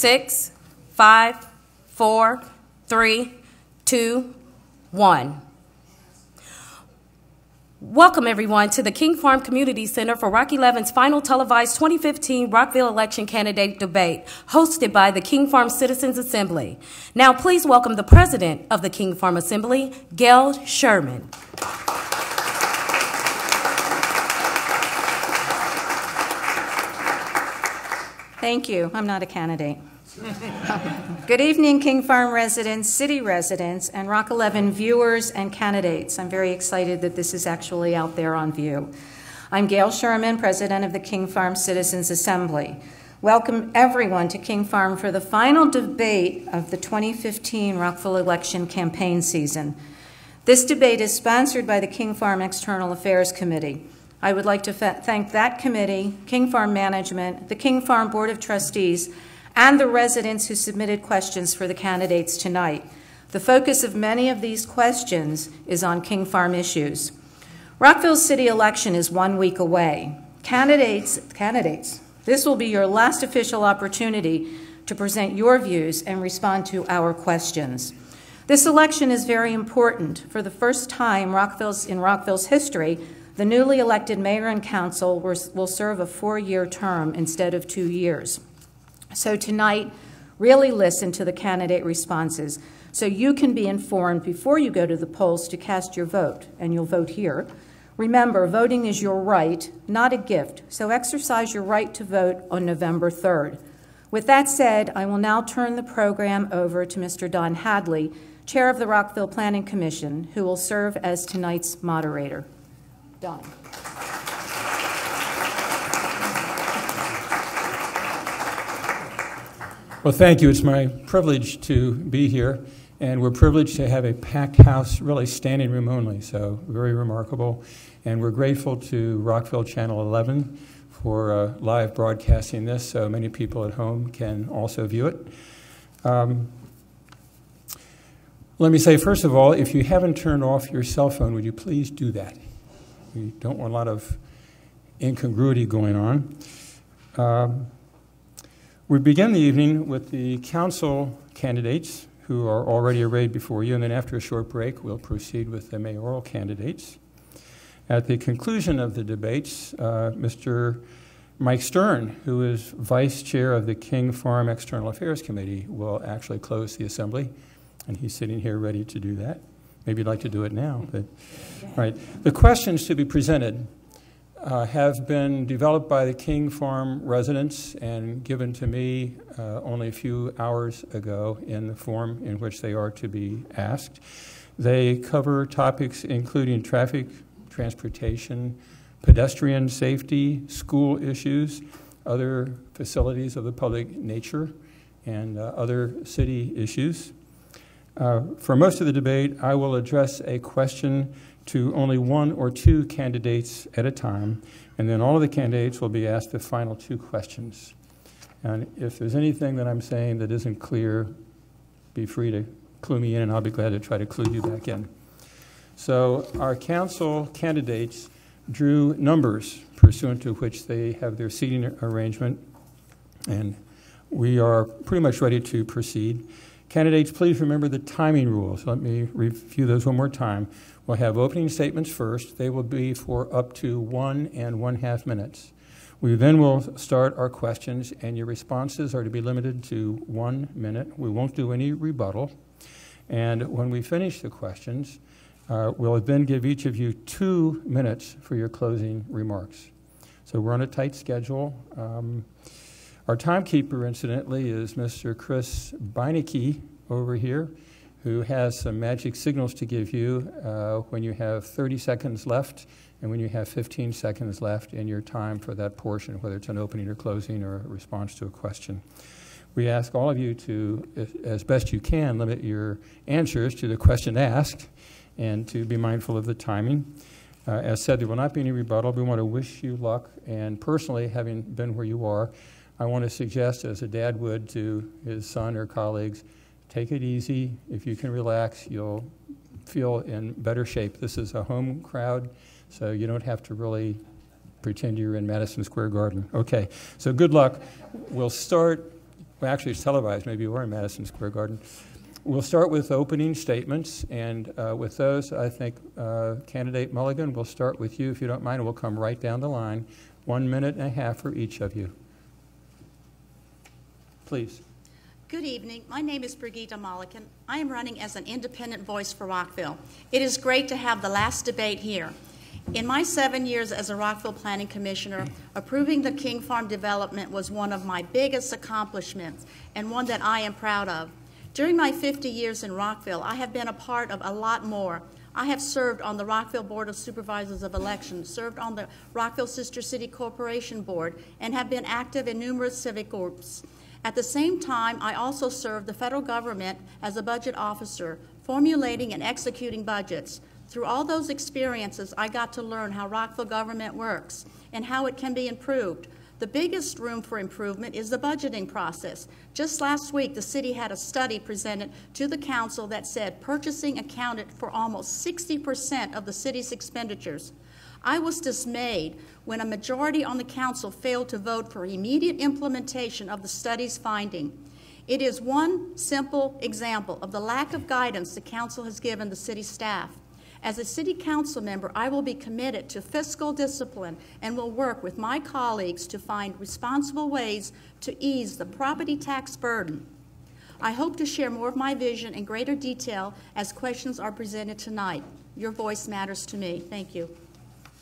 6, 5, 4, 3, 2, 1. Welcome, everyone, to the King Farm Community Center for Rock 11's final televised 2015 Rockville election candidate debate, hosted by the King Farm Citizens Assembly. Now, please welcome the president of the King Farm Assembly, Gail Sherman. Thank you. I'm not a candidate. Good evening, King Farm residents, city residents, and Rock 11 viewers and candidates. I'm very excited that this is actually out there on view. I'm Gail Sherman, president of the King Farm Citizens Assembly. Welcome everyone to King Farm for the final debate of the 2015 Rockville election campaign season. This debate is sponsored by the King Farm External Affairs Committee. I would like to thank that committee, King Farm Management, the King Farm Board of Trustees, and the residents who submitted questions for the candidates tonight. The focus of many of these questions is on King Farm issues. Rockville's city election is 1 week away. Candidates, this will be your last official opportunity to present your views and respond to our questions. This election is very important. For the first time in Rockville's history, the newly elected mayor and council will serve a 4-year term instead of 2 years. So tonight, really listen to the candidate responses so you can be informed before you go to the polls to cast your vote, and you'll vote here. Remember, voting is your right, not a gift, so exercise your right to vote on November 3rd. With that said, I will now turn the program over to Mr. Don Hadley, Chair of the Rockville Planning Commission, who will serve as tonight's moderator. Don. Well, thank you. It's my privilege to be here, and we're privileged to have a packed house, really standing room only, so very remarkable. And we're grateful to Rockville Channel 11 for live broadcasting this so many people at home can also view it. Let me say, first of all, if you haven't turned off your cell phone, would you please do that? We don't want a lot of incongruity going on. We begin the evening with the council candidates who are already arrayed before you, and then after a short break, we'll proceed with the mayoral candidates. At the conclusion of the debates, Mr. Mike Stern, who is vice chair of the King Farm External Affairs Committee, will actually close the assembly, and he's sitting here ready to do that. Maybe you'd like to do it now. But, all right. The questions to be presented have been developed by the King Farm residents and given to me only a few hours ago in the form in which they are to be asked. They cover topics including traffic, transportation, pedestrian safety, school issues, other facilities of the public nature, and other city issues. For most of the debate, I will address a question to only 1 or 2 candidates at a time, and then all of the candidates will be asked the final 2 questions. And if there's anything that I'm saying that isn't clear, be free to clue me in, and I'll be glad to try to clue you back in. So our council candidates drew numbers pursuant to which they have their seating arrangement, and we are pretty much ready to proceed. Candidates, please remember the timing rules. Let me review those one more time. We'll have opening statements first. They will be for up to 1 1/2 minutes. We then will start our questions, and your responses are to be limited to 1 minute. We won't do any rebuttal. And when we finish the questions, we'll then give each of you 2 minutes for your closing remarks. So we're on a tight schedule. Our timekeeper, incidentally, is Mr. Chris Beinecke over here, who has some magic signals to give you when you have 30 seconds left and when you have 15 seconds left in your time for that portion, whether it's an opening or closing or a response to a question. We ask all of you to, as best you can, limit your answers to the question asked and to be mindful of the timing. As said, there will not be any rebuttal. We want to wish you luck, and personally, having been where you are, I want to suggest, as a dad would to his son or colleagues, take it easy. If you can relax, you'll feel in better shape. This is a home crowd, so you don't have to really pretend you're in Madison Square Garden. Okay, so good luck. We'll start well, actually it's televised, maybe you are in Madison Square Garden. We'll start with opening statements, and with those, I think Candidate Mulligan, we'll start with you, if you don't mind, and we'll come right down the line. 1.5 minutes for each of you. Please. Good evening. My name is BRIGITTA. I am running as an independent voice for Rockville. It is great to have the last debate here. In my 7 years as a Rockville Planning Commissioner, approving the King Farm development was one of my biggest accomplishments and one that I am proud of. During my 50 years in Rockville, I have been a part of a lot more. I have served on the Rockville Board of Supervisors of Elections, served on the Rockville Sister City Corporation Board, and have been active in numerous civic groups. At the same time, I also served the federal government as a budget officer, formulating and executing budgets. Through all those experiences, I got to learn how Rockville government works and how it can be improved. The biggest room for improvement is the budgeting process. Just last week, the city had a study presented to the council that said purchasing accounted for almost 60% of the city's expenditures. I was dismayed when a majority on the council failed to vote for immediate implementation of the study's finding. It is one simple example of the lack of guidance the council has given the city staff. As a city council member, I will be committed to fiscal discipline and will work with my colleagues to find responsible ways to ease the property tax burden. I hope to share more of my vision in greater detail as questions are presented tonight. Your voice matters to me. Thank you.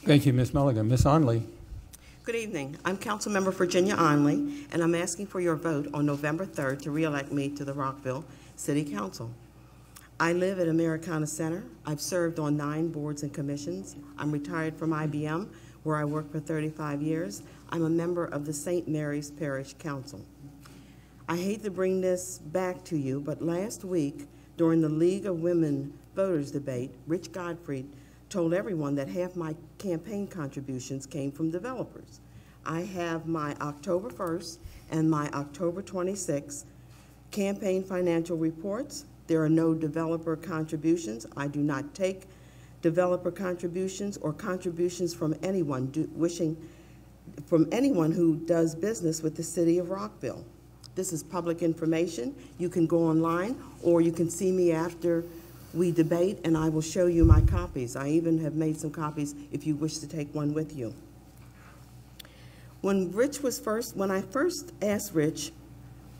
Thank you, Ms. Mulligan. Ms. Onley. Good evening. I'm Councilmember Virginia Onley, and I'm asking for your vote on November 3rd to re-elect me to the Rockville City Council. I live at Americana Center. I've served on 9 boards and commissions. I'm retired from IBM, where I worked for 35 years. I'm a member of the St. Mary's Parish Council. I hate to bring this back to you, but last week, during the League of Women Voters debate, Rich GOTTFRIED told everyone that half my campaign contributions came from developers. I have my October 1st and my October 26th campaign financial reports. There are no developer contributions. I do not take developer contributions or contributions from anyone anyone who does business with the city of Rockville. This is public information. You can go online or you can see me after we debate and I will show you my copies. I even have made some copies if you wish to take one with you. When I first asked Rich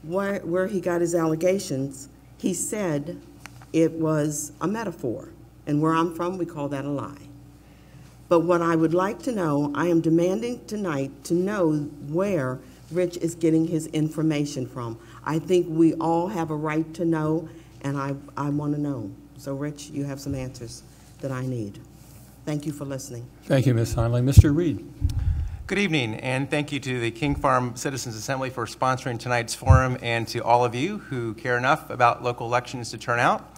where he got his allegations, he said it was a metaphor, and where I'm from, we call that a lie. But what I would like to know, I am demanding tonight to know where Rich is getting his information from. I think we all have a right to know, and I want to know. So, Rich, you have some answers that I need. Thank you for listening. Thank you, Ms. Onley. Mr. Reed. Good evening, and thank you to the King Farm Citizens Assembly for sponsoring tonight's forum and to all of you who care enough about local elections to turn out.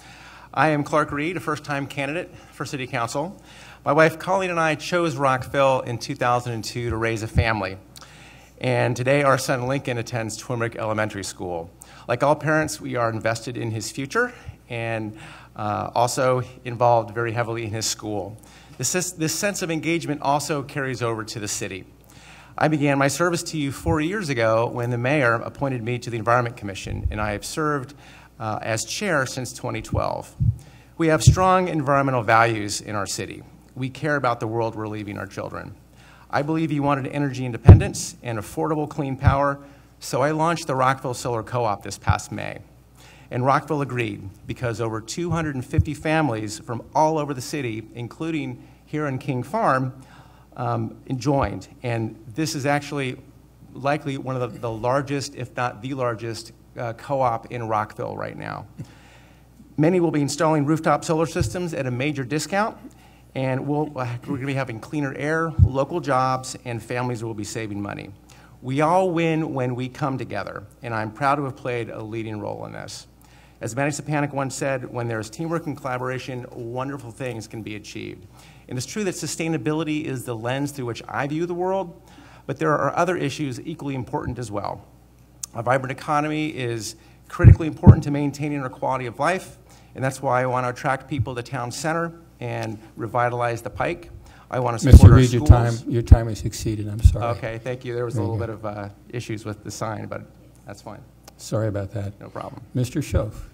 I am Clark Reed, a first-time candidate for City Council. My wife Colleen and I chose Rockville in 2002 to raise a family. And today our son Lincoln attends Twinbrook Elementary School. Like all parents, we are invested in his future and also involved very heavily in his school. This sense of engagement also carries over to the city. I began my service to you 4 years ago when the mayor appointed me to the Environment Commission, and I have served as chair since 2012. We have strong environmental values in our city. We care about the world we're leaving our children. I believe you wanted energy independence and affordable clean power, so I launched the Rockville Solar Co-op this past May. And Rockville agreed because over 250 families from all over the city, including here in King Farm, joined. And this is actually likely one of the largest, if not the largest, co-op in Rockville right now. Many will be installing rooftop solar systems at a major discount, and we're going to be having cleaner air, local jobs, and families will be saving money. We all win when we come together, and I'm proud to have played a leading role in this. As Manny Sapanic once said, when there's teamwork and collaboration, wonderful things can be achieved. And it's true that sustainability is the lens through which I view the world, but there are other issues equally important as well. A vibrant economy is critically important to maintaining our quality of life, and that's why I want to attract people to town center and revitalize the Pike. I want to support our schools. Mr. Reed, your time has exceeded. I'm sorry. Okay, thank you. There was a little bit of issues with the sign, but that's fine. Sorry about that. No problem. Mr. SCHOOF.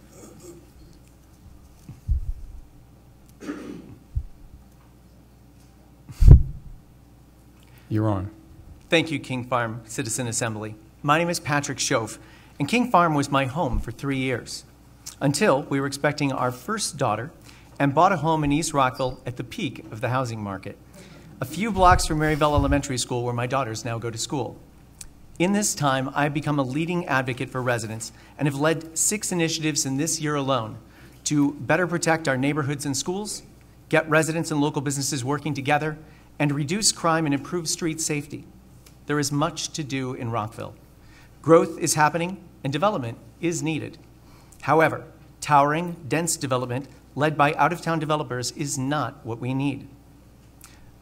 You're on. Thank you, King Farm Citizen Assembly. My name is Patrick SCHOOF, and King Farm was my home for 3 years, until we were expecting our first daughter and bought a home in East Rockville at the peak of the housing market, a few blocks from Maryville Elementary School, where my daughters now go to school. In this time, I've become a leading advocate for residents and have led 6 initiatives in this year alone to better protect our neighborhoods and schools, get residents and local businesses working together, and reduce crime and improve street safety. There is much to do in Rockville. Growth is happening and development is needed. However, towering, dense development led by out-of-town developers is not what we need.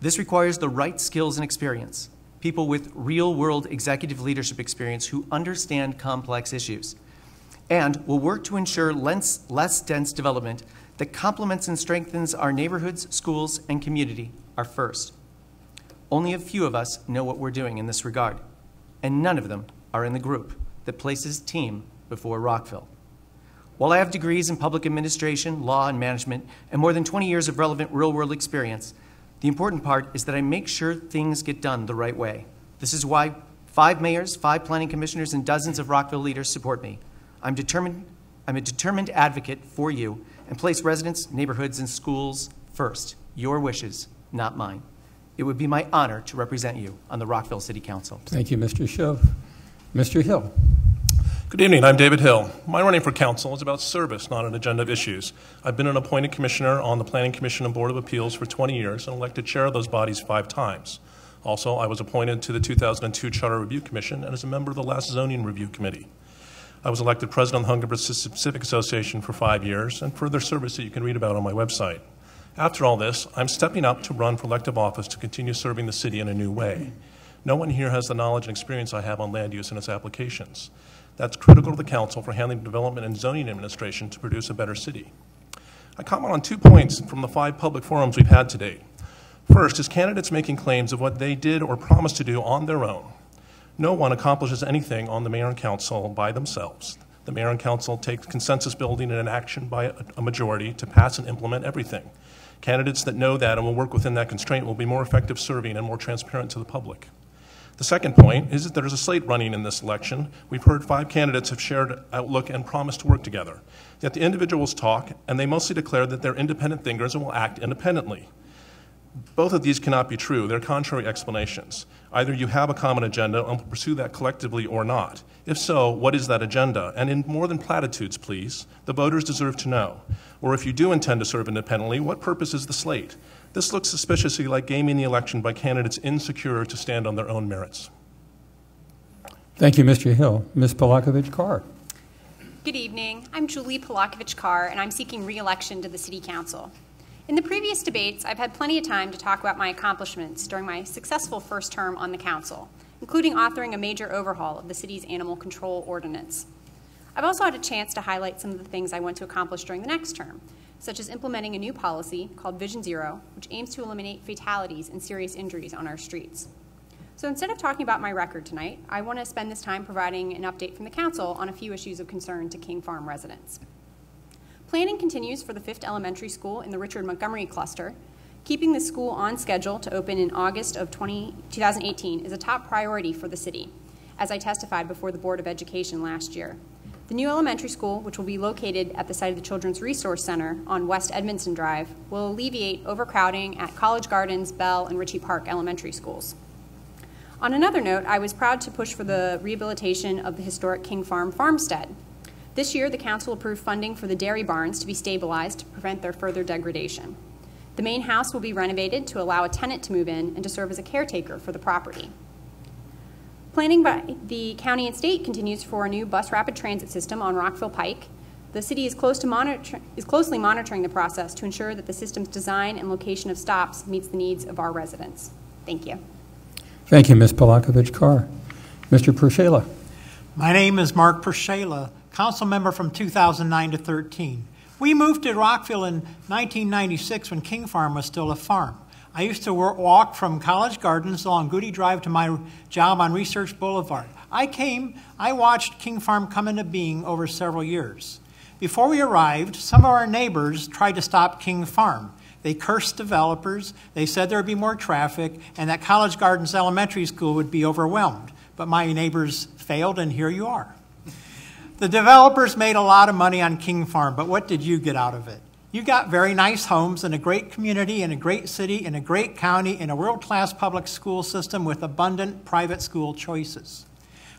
This requires the right skills and experience, people with real-world executive leadership experience who understand complex issues, and will work to ensure less dense development that complements and strengthens our neighborhoods, schools, and community are first. Only a few of us know what we're doing in this regard, and none of them are in the group that places team before Rockville. While I have degrees in public administration, law, and management, and more than 20 years of relevant real-world experience, the important part is that I make sure things get done the right way. This is why 5 mayors, 5 planning commissioners, and dozens of Rockville leaders support me. I'm a determined advocate for you and place residents, neighborhoods, and schools first. Your wishes, not mine. It would be my honor to represent you on the Rockville City Council. Thank you, Mr. SCHOOF. Mr. Hill. Good evening, I'm David Hill. My running for council is about service, not an agenda of issues. I've been an appointed commissioner on the Planning Commission and Board of Appeals for 20 years and elected chair of those bodies 5 times. Also, I was appointed to the 2002 Charter Review Commission and as a member of the last Zoning Review Committee. I was elected president of the Huntington Civic Association for 5 years and further service that you can read about on my website. After all this, I'm stepping up to run for elective office to continue serving the city in a new way. No one here has the knowledge and experience I have on land use and its applications. That's critical to the council for handling development and zoning administration to produce a better city. I comment on 2 points from the 5 public forums we've had to date. First is candidates making claims of what they did or promised to do on their own. No one accomplishes anything on the mayor and council by themselves. The mayor and council take consensus building and an action by a majority to pass and implement everything. Candidates that know that and will work within that constraint will be more effective serving and more transparent to the public. The second point is that there's a slate running in this election. We've heard 5 candidates have shared outlook and promised to work together. Yet the individuals talk, and they mostly declare that they're independent thinkers and will act independently. Both of these cannot be true. They're contrary explanations. Either you have a common agenda and will pursue that collectively or not. If so, what is that agenda? And in more than platitudes, please, the voters deserve to know. Or if you do intend to serve independently, what purpose is the slate? This looks suspiciously like gaming the election by candidates insecure to stand on their own merits. Thank you, Mr. Hill. Ms. Polakovich-Carr. Good evening. I'm Julie Polakovich-Carr, and I'm seeking re-election to the City Council. In the previous debates, I've had plenty of time to talk about my accomplishments during my successful first term on the council, including authoring a major overhaul of the city's animal control ordinance. I've also had a chance to highlight some of the things I want to accomplish during the next term, such as implementing a new policy called Vision Zero, which aims to eliminate fatalities and serious injuries on our streets. So instead of talking about my record tonight, I want to spend this time providing an update from the council on a few issues of concern to King Farm residents. Planning continues for the 5th Elementary School in the Richard Montgomery cluster. Keeping the school on schedule to open in August of 2018 is a top priority for the city, as I testified before the Board of Education last year. The new elementary school, which will be located at the site of the Children's Resource Center on West Edmondson Drive, will alleviate overcrowding at College Gardens, Bell, and Ritchie Park elementary schools. On another note, I was proud to push for the rehabilitation of the historic King Farm farmstead. This year, the council approved funding for the dairy barns to be stabilized to prevent their further degradation. The main house will be renovated to allow a tenant to move in and to serve as a caretaker for the property. Planning by the county and state continues for a new bus rapid transit system on Rockville Pike. The city is closely monitoring the process to ensure that the system's design and location of stops meets the needs of our residents. Thank you. Thank you, Ms. Polakovich-Carr. Mr. Pershela. My name is Mark Pershela, council member from 2009 to 13. We moved to Rockville in 1996 when King Farm was still a farm. I used to walk from College Gardens along Goody Drive to my job on Research Boulevard. I watched King Farm come into being over several years. Before we arrived, some of our neighbors tried to stop King Farm. They cursed developers, they said there would be more traffic, and that College Gardens Elementary School would be overwhelmed. But my neighbors failed, and here you are. The developers made a lot of money on King Farm, but what did you get out of it? You got very nice homes in a great community, in a great city, in a great county, in a world-class public school system with abundant private school choices.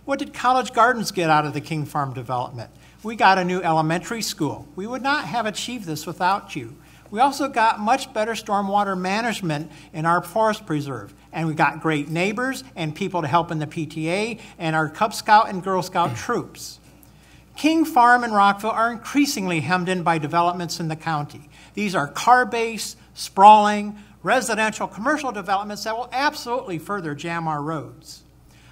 What did College Gardens get out of the King Farm development? We got a new elementary school. We would not have achieved this without you. We also got much better stormwater management in our forest preserve. And we got great neighbors and people to help in the PTA and our Cub Scout and Girl Scout troops. King Farm and Rockville are increasingly hemmed in by developments in the county. These are car-based, sprawling, residential, commercial developments that will absolutely further jam our roads.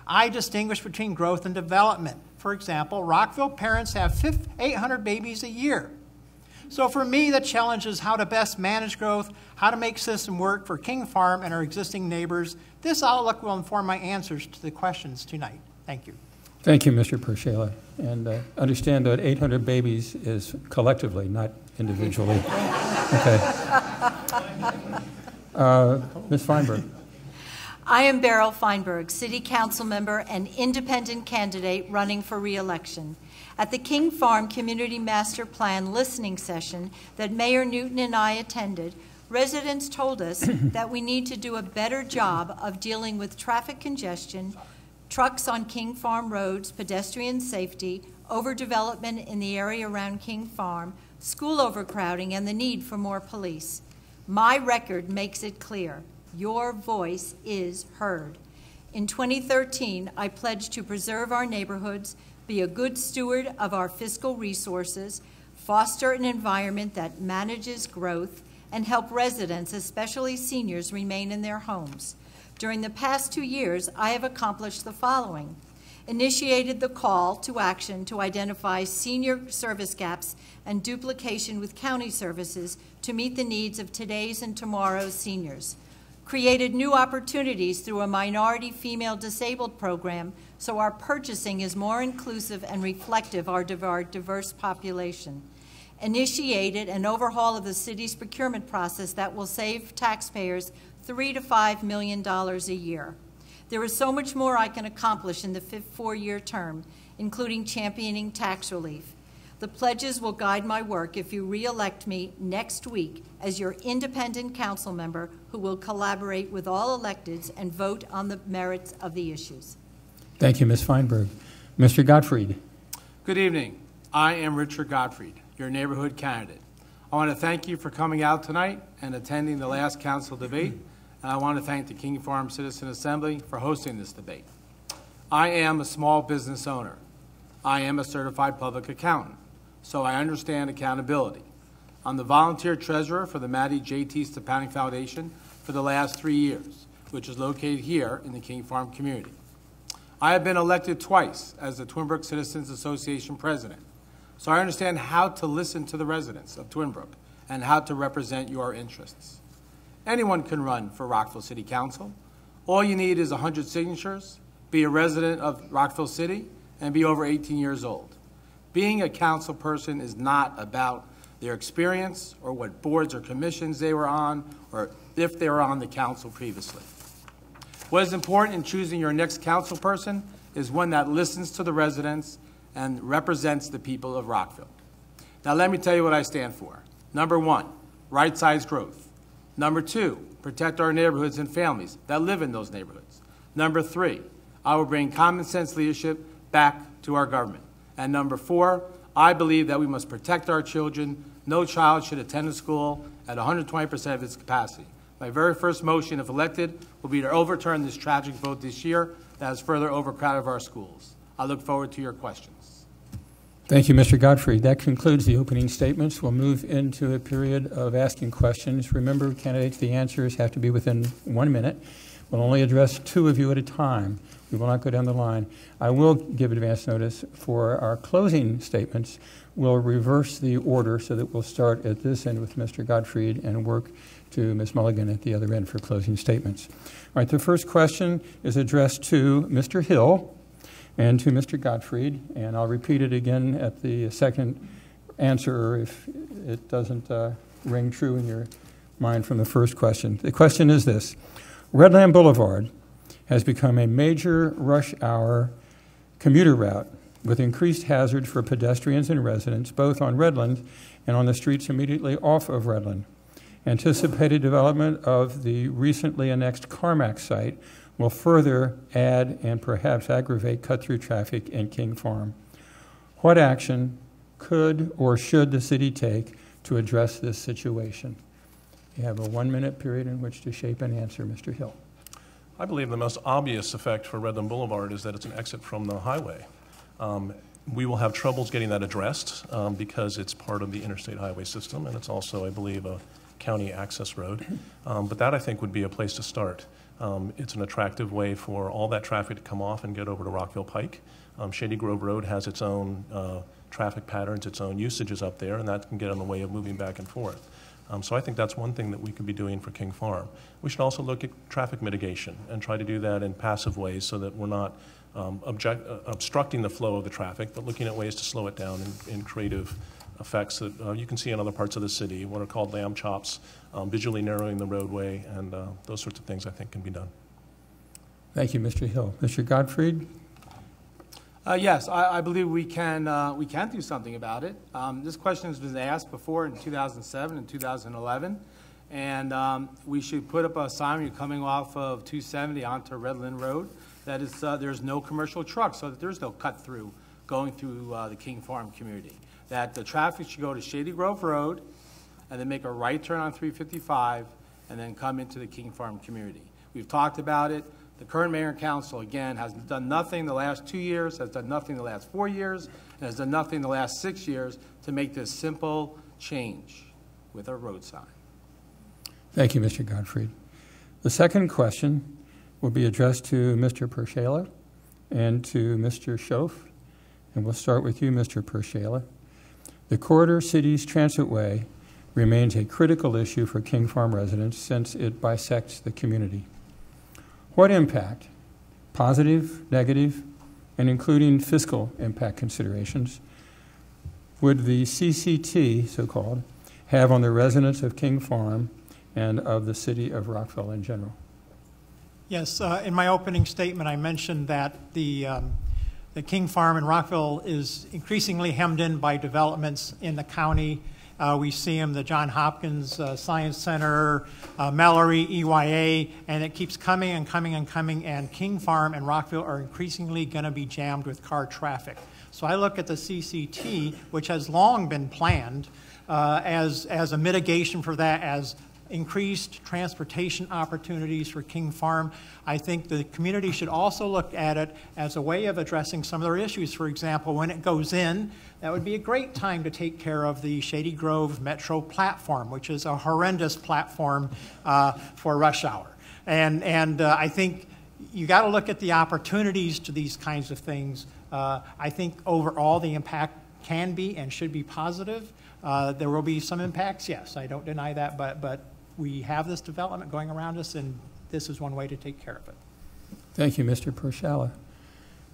I distinguish between growth and development. For example, Rockville parents have 800 babies a year. So for me, the challenge is how to best manage growth, how to make system work for King Farm and our existing neighbors. This outlook will inform my answers to the questions tonight. Thank you. Thank you, Mr. Pershela. And understand that 800 babies is collectively, not individually. Okay. Ms. Feinberg. I am Beryl Feinberg, City Council member and independent candidate running for re-election. At the King Farm Community Master Plan listening session that Mayor Newton and I attended, residents told us that we need to do a better job of dealing with traffic congestion, trucks on King Farm roads, pedestrian safety, overdevelopment in the area around King Farm, school overcrowding, and the need for more police. My record makes it clear. Your voice is heard. In 2013, I pledged to preserve our neighborhoods, be a good steward of our fiscal resources, foster an environment that manages growth, and help residents, especially seniors, remain in their homes. During the past 2 years, I have accomplished the following. Initiated the call to action to identify senior service gaps and duplication with county services to meet the needs of today's and tomorrow's seniors. Created new opportunities through a minority female disabled program so our purchasing is more inclusive and reflective of our diverse population. Initiated an overhaul of the city's procurement process that will save taxpayers $3 to $5 million a year. There is so much more I can accomplish in the 4-year term, including championing tax relief. The pledges will guide my work if you re-elect me next week as your independent council member who will collaborate with all electeds and vote on the merits of the issues. Thank you, Ms. Feinberg. Mr. Gottfried. Good evening. I am Richard Gottfried, your neighborhood candidate. I want to thank you for coming out tonight and attending the last council debate, and I want to thank the King Farm Citizen Assembly for hosting this debate. I am a small business owner. I am a certified public accountant, so I understand accountability. I'm the volunteer treasurer for the Maddie J.T. Stepanek Foundation for the last 3 years, which is located here in the King Farm community. I have been elected twice as the Twin Brook Citizens Association president, so I understand how to listen to the residents of Twin Brook and how to represent your interests. Anyone can run for Rockville City Council. All you need is 100 signatures, be a resident of Rockville City, and be over 18 years old. Being a council person is not about their experience or what boards or commissions they were on or if they were on the council previously. What is important in choosing your next council person is one that listens to the residents and represents the people of Rockville. Now let me tell you what I stand for. Number 1, right-sized growth. Number 2, protect our neighborhoods and families that live in those neighborhoods. Number 3, I will bring common sense leadership back to our government. And number 4, I believe that we must protect our children. No child should attend a school at 120% of its capacity. My very first motion, if elected, will be to overturn this tragic vote this year that has further overcrowded our schools. I look forward to your questions. Thank you, Mr. Gottfried. That concludes the opening statements. We'll move into a period of asking questions. Remember, candidates, the answers have to be within 1 minute. We'll only address 2 of you at a time. We will not go down the line. I will give advance notice for our closing statements. We'll reverse the order so that we'll start at this end with Mr. Gottfried and work to Ms. Mulligan at the other end for closing statements. All right, the first question is addressed to Mr. Hill. and to Mr. Gottfried, and I'll repeat it again at the second answer if it doesn't ring true in your mind from the first question. The question is this: Redland Boulevard has become a major rush hour commuter route with increased hazard for pedestrians and residents, both on Redland and on the streets immediately off of Redland. Anticipated development of the recently annexed Carmack site will further add and perhaps aggravate cut-through traffic in King Farm. What action could or should the city take to address this situation? You have a 1-minute period in which to shape an answer, Mr. Hill. I believe the most obvious effect for Redland Boulevard is that it's an exit from the highway. We will have troubles getting that addressed because it's part of the interstate highway system, and it's also, I believe, a county access road. But that, I think, would be a place to start. It's an attractive way for all that traffic to come off and get over to Rockville Pike. Shady Grove Road has its own traffic patterns, its own usages up there, and that can get in the way of moving back and forth. So I think that's one thing that we could be doing for King Farm. We should also look at traffic mitigation and try to do that in passive ways so that we're not obstructing the flow of the traffic, but looking at ways to slow it down in creative effects that you can see in other parts of the city, what are called lamb chops, visually narrowing the roadway, and those sorts of things I think can be done. Thank you, Mr. Hill. Mr. Gottfried? Yes, I believe we can do something about it. This question has been asked before in 2007 and 2011, and we should put up a sign when you're coming off of 270 onto Redland Road that is there's no commercial trucks, so that there's no cut through going through the King Farm community. That the traffic should go to Shady Grove Road and then make a right turn on 355 and then come into the King Farm community. We've talked about it. The current mayor and council, again, has done nothing the last 2 years, has done nothing the last 4 years, and has done nothing the last 6 years to make this simple change with a road sign. Thank you, Mr. Gottfried. The second question will be addressed to Mr. Pershala and to Mr. SCHOOF, and we'll start with you, Mr. Pershala. The Corridor Cities Transitway remains a critical issue for King Farm residents since it bisects the community. What impact, positive, negative, and including fiscal impact considerations, would the CCT, so-called, have on the residents of King Farm and of the city of Rockville in general? Yes, in my opening statement, I mentioned that the King Farm in Rockville is increasingly hemmed in by developments in the county. We see them, the John Hopkins Science Center, Mallory, EYA, and it keeps coming and coming and coming, and King Farm and Rockville are increasingly going to be jammed with car traffic. So I look at the CCT, which has long been planned as a mitigation for that, as increased transportation opportunities for King Farm. I think the community should also look at it as a way of addressing some of their issues. For example, when it goes in, that would be a great time to take care of the Shady Grove Metro platform, which is a horrendous platform for rush hour. And I think you got to look at the opportunities to these kinds of things. I think overall the impact can be and should be positive. There will be some impacts, yes, I don't deny that, but we have this development going around us, and this is one way to take care of it. Thank you, Mr. Pershala.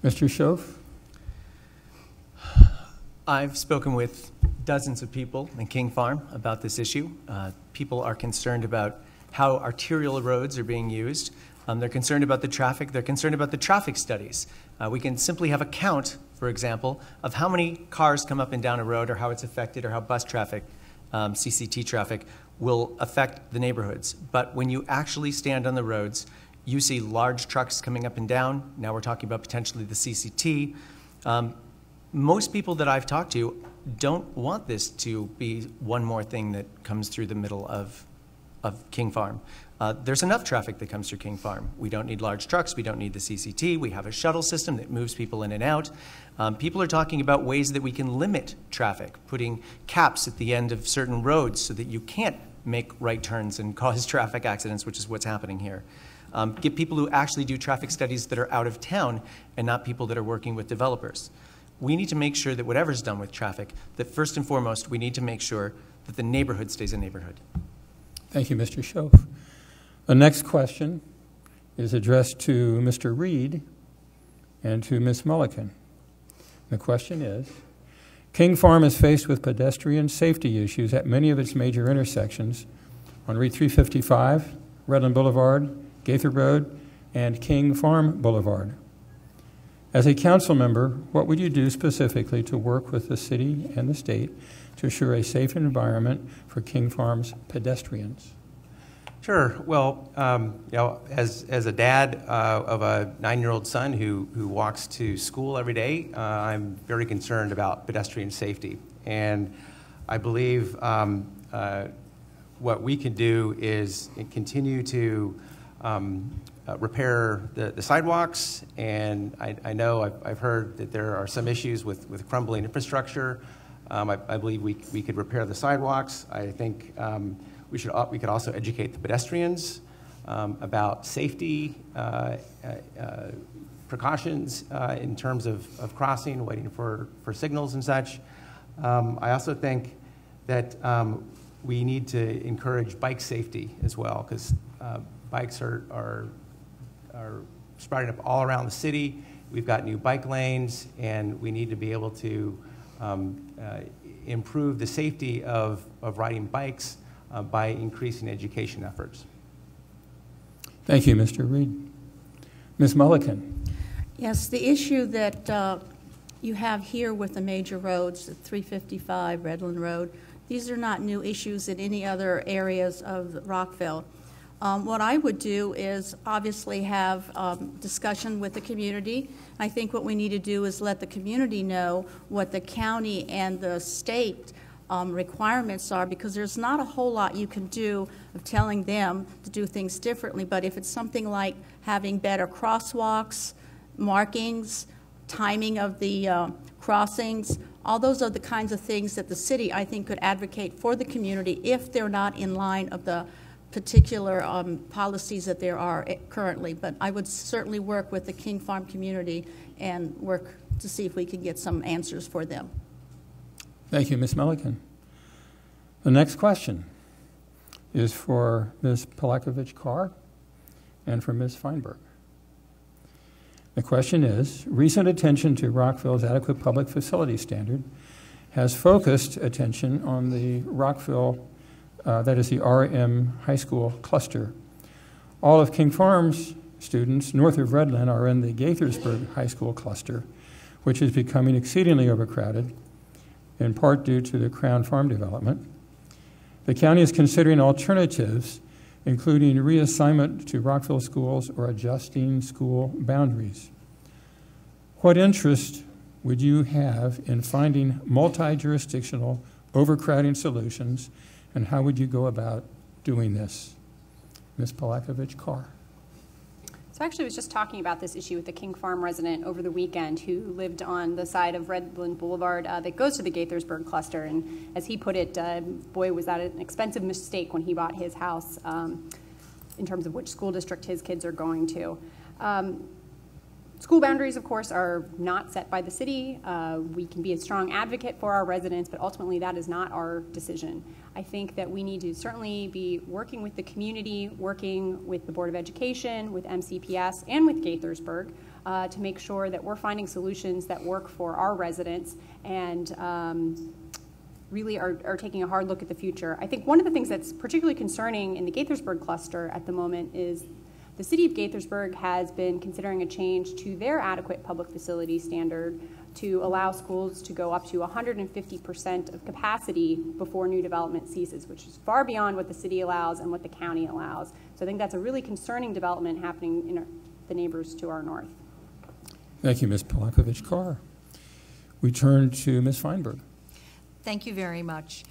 Mr. SCHOOF? I've spoken with dozens of people in King Farm about this issue. People are concerned about how arterial roads are being used. They're concerned about the traffic. They're concerned about the traffic studies. We can simply have a count, for example, of how many cars come up and down a road or how it's affected or how bus traffic, CCT traffic, will affect the neighborhoods. But when you actually stand on the roads, you see large trucks coming up and down. Now we're talking about potentially the CCT. Most people that I've talked to don't want this to be one more thing that comes through the middle of King Farm. There's enough traffic that comes through King Farm. We don't need large trucks. We don't need the CCT. We have a shuttle system that moves people in and out. People are talking about ways that we can limit traffic, putting caps at the end of certain roads so that you can't make right turns and cause traffic accidents, which is what's happening here. Get people who actually do traffic studies that are out of town and not people that are working with developers. We need to make sure that whatever's done with traffic, that first and foremost, we need to make sure that the neighborhood stays a neighborhood. Thank you, Mr. SCHOOF. The next question is addressed to Mr. Reed and to Ms. Mullican. The question is, King Farm is faced with pedestrian safety issues at many of its major intersections on Route 355, Redland Boulevard, Gaither Road, and King Farm Boulevard. As a council member, what would you do specifically to work with the city and the state to assure a safe environment for King Farm's pedestrians? Sure. Well, as a dad of a 9-year-old son who walks to school every day, I'm very concerned about pedestrian safety. And I believe what we can do is continue to repair the sidewalks. And I know I've heard that there are some issues with crumbling infrastructure. I believe we could repair the sidewalks. I think we could also educate the pedestrians about safety precautions in terms of crossing, waiting for signals and such. I also think that we need to encourage bike safety as well, because bikes are sprouting up all around the city. We've got new bike lanes, and we need to be able to improve the safety of riding bikes by increasing education efforts. Thank you, Mr. Reed. Ms. Mullican. Yes, the issue that you have here with the major roads, 355, Redland Road, these are not new issues in any other areas of Rockville. What I would do is obviously have discussion with the community. I think what we need to do is let the community know what the county and the state requirements are, because there's not a whole lot you can do of telling them to do things differently. But if it's something like having better crosswalks, markings, timing of the crossings, all those are the kinds of things that the city, I think, could advocate for the community if they're not in line of the particular policies that there are currently. But I would certainly work with the King Farm community and work to see if we can get some answers for them. Thank you, Ms. Mullican. The next question is for Ms. Polakovich-Carr and for Ms. Feinberg. The question is, recent attention to Rockville's adequate public facility standard has focused attention on the Rockville, that is the RM High School cluster. All of King Farm's students north of Redland are in the Gaithersburg High School cluster, which is becoming exceedingly overcrowded, in part due to the Crown Farm development. The county is considering alternatives, including reassignment to Rockville schools or adjusting school boundaries. What interest would you have in finding multi-jurisdictional overcrowding solutions, and how would you go about doing this? Ms. Polakovich-Carr. So I actually was just talking about this issue with the King Farm resident over the weekend who lived on the side of Redland Boulevard that goes to the Gaithersburg cluster. And as he put it, boy, was that an expensive mistake when he bought his house in terms of which school district his kids are going to. School boundaries, of course, are not set by the city. We can be a strong advocate for our residents, but ultimately that is not our decision. I think that we need to certainly be working with the community, working with the Board of Education, with MCPS, and with Gaithersburg to make sure that we're finding solutions that work for our residents and really are taking a hard look at the future. I think one of the things that's particularly concerning in the Gaithersburg cluster at the moment is the city of Gaithersburg has been considering a change to their adequate public facility standard to allow schools to go up to 150% of capacity before new development ceases, which is far beyond what the city allows and what the county allows. So I think that's a really concerning development happening in the neighbors to our north. Thank you, Ms. Polakovich-Carr. We turn to Ms. Feinberg. Thank you very much.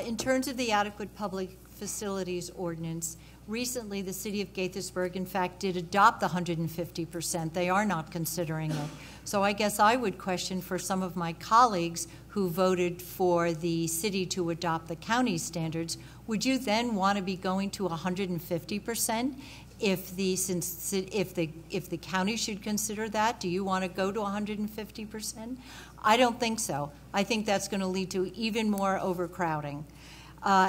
In terms of the adequate public facilities ordinance, recently the city of Gaithersburg, in fact, did adopt the 150%. They are not considering it. So I guess I would question for some of my colleagues who voted for the city to adopt the county standards, would you then want to be going to 150%? If the county should consider that, do you want to go to 150%? I don't think so. I think that's going to lead to even more overcrowding.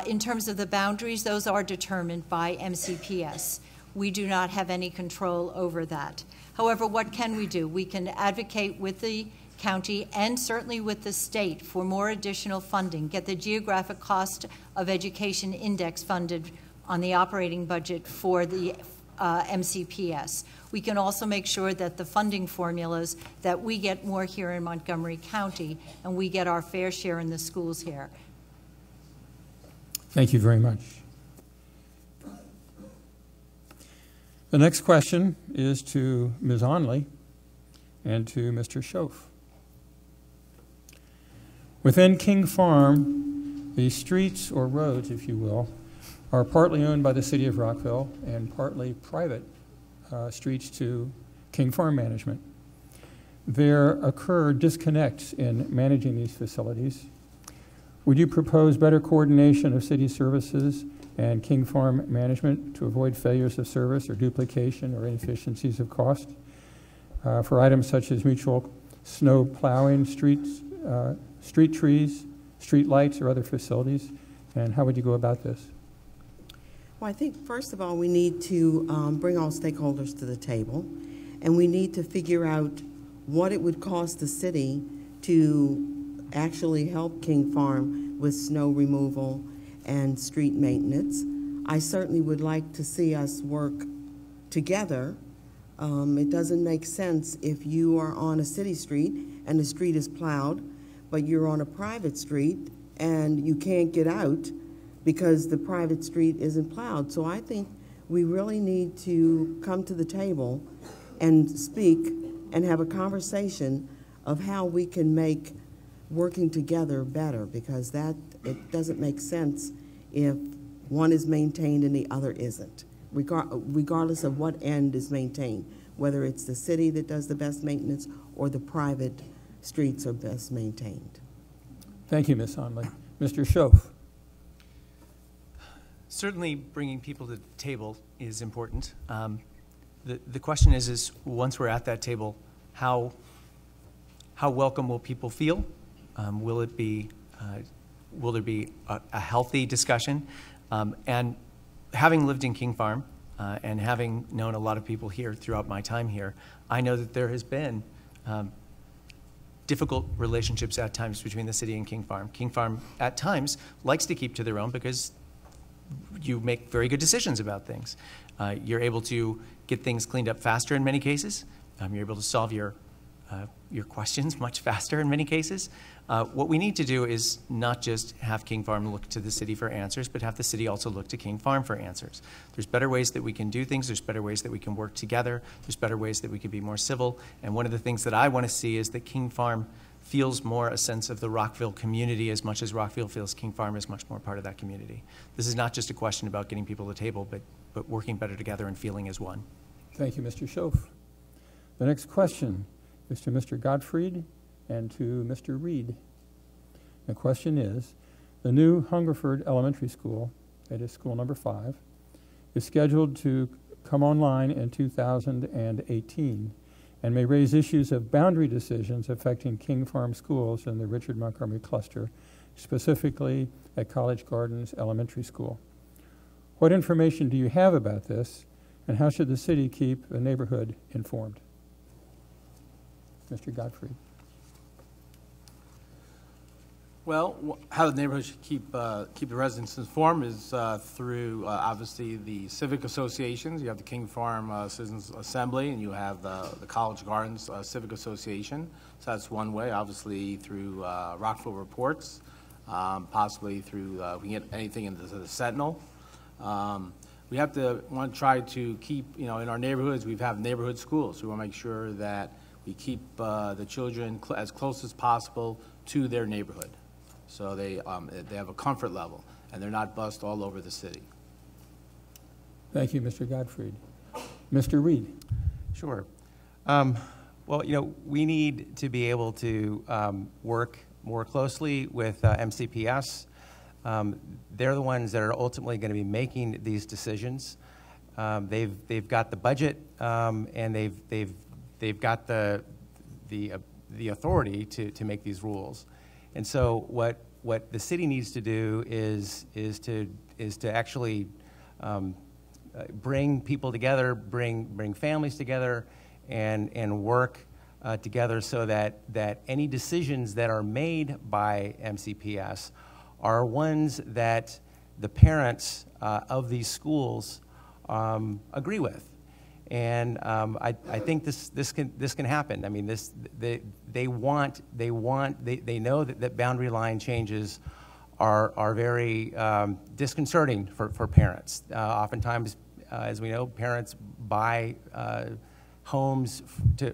In terms of the boundaries, those are determined by MCPS. We do not have any control over that. However, what can we do? We can advocate with the county and certainly with the state for more additional funding, get the geographic cost of education index funded on the operating budget for the MCPS. We can also make sure that the funding formulas, that we get more here in Montgomery County and we get our fair share in the schools here. Thank you very much. The next question is to Ms. Onley and to Mr. Schoaf. Within King Farm, the streets or roads, if you will, are partly owned by the City of Rockville and partly private streets to King Farm management. There occur disconnects in managing these facilities. Would you propose better coordination of city services and King Farm management to avoid failures of service or duplication or inefficiencies of cost for items such as mutual snow plowing, street trees, street lights, or other facilities? And how would you go about this? Well, I think, first of all, we need to bring all stakeholders to the table, and we need to figure out what it would cost the city to actually help King Farm with snow removal and street maintenance. I certainly would like to see us work together. It doesn't make sense if you are on a city street and the street is plowed, but you're on a private street and you can't get out because the private street isn't plowed. So I think we really need to come to the table and speak and have a conversation of how we can make working together better, because it doesn't make sense if one is maintained and the other isn't, regardless of what end is maintained, whether it's the city that does the best maintenance or the private streets are best maintained. Thank you, Ms. Onley. Mr. Schoaf. Certainly bringing people to the table is important. The question is once we're at that table, how welcome will people feel? Will there be a healthy discussion? And having lived in King Farm and having known a lot of people here throughout my time here, I know that there has been difficult relationships at times between the city and King Farm. King Farm at times likes to keep to their own because you make very good decisions about things. You're able to get things cleaned up faster in many cases. You're able to solve your questions much faster in many cases. What we need to do is not just have King Farm look to the city for answers, but have the city also look to King Farm for answers. There's better ways that we can do things. There's better ways that we can work together. There's better ways that we can be more civil. And one of the things that I want to see is that King Farm feels more a sense of the Rockville community as much as Rockville feels King Farm is much more part of that community. This is not just a question about getting people to the table, but working better together and feeling as one. Thank you, Mr. Schoaf. The next question is to Mr. GOTTFRIED and to Mr. Reed. The question is, the new Hungerford Elementary School, that is school number 5, is scheduled to come online in 2018 and may raise issues of boundary decisions affecting King Farm schools in the Richard Montgomery cluster, specifically at College Gardens Elementary School. What information do you have about this, and how should the city keep the neighborhood informed? Mr. GOTTFRIED. Well, how the neighborhood should keep the residents informed is through obviously the civic associations. You have the King Farm Citizens Assembly, and you have the College Gardens Civic Association. So that's one way. Obviously through Rockville Reports, possibly through we can get anything into the Sentinel. We want to try to keep, in our neighborhoods, we have neighborhood schools. We want to make sure that we keep the children as close as possible to their neighborhood, so they have a comfort level and they're not bussed all over the city. Thank you, Mr. GOTTFRIED. Mr. Reed. Sure. Well, we need to be able to work more closely with MCPS. They're the ones that are ultimately going to be making these decisions. They've got the budget and they've got the authority to make these rules. And so what the city needs to do is to actually bring people together, bring families together, and work together so that any decisions that are made by MCPS are ones that the parents of these schools agree with. And I think this can happen. I mean, they know that boundary line changes are very disconcerting for parents. Oftentimes, as we know, parents buy homes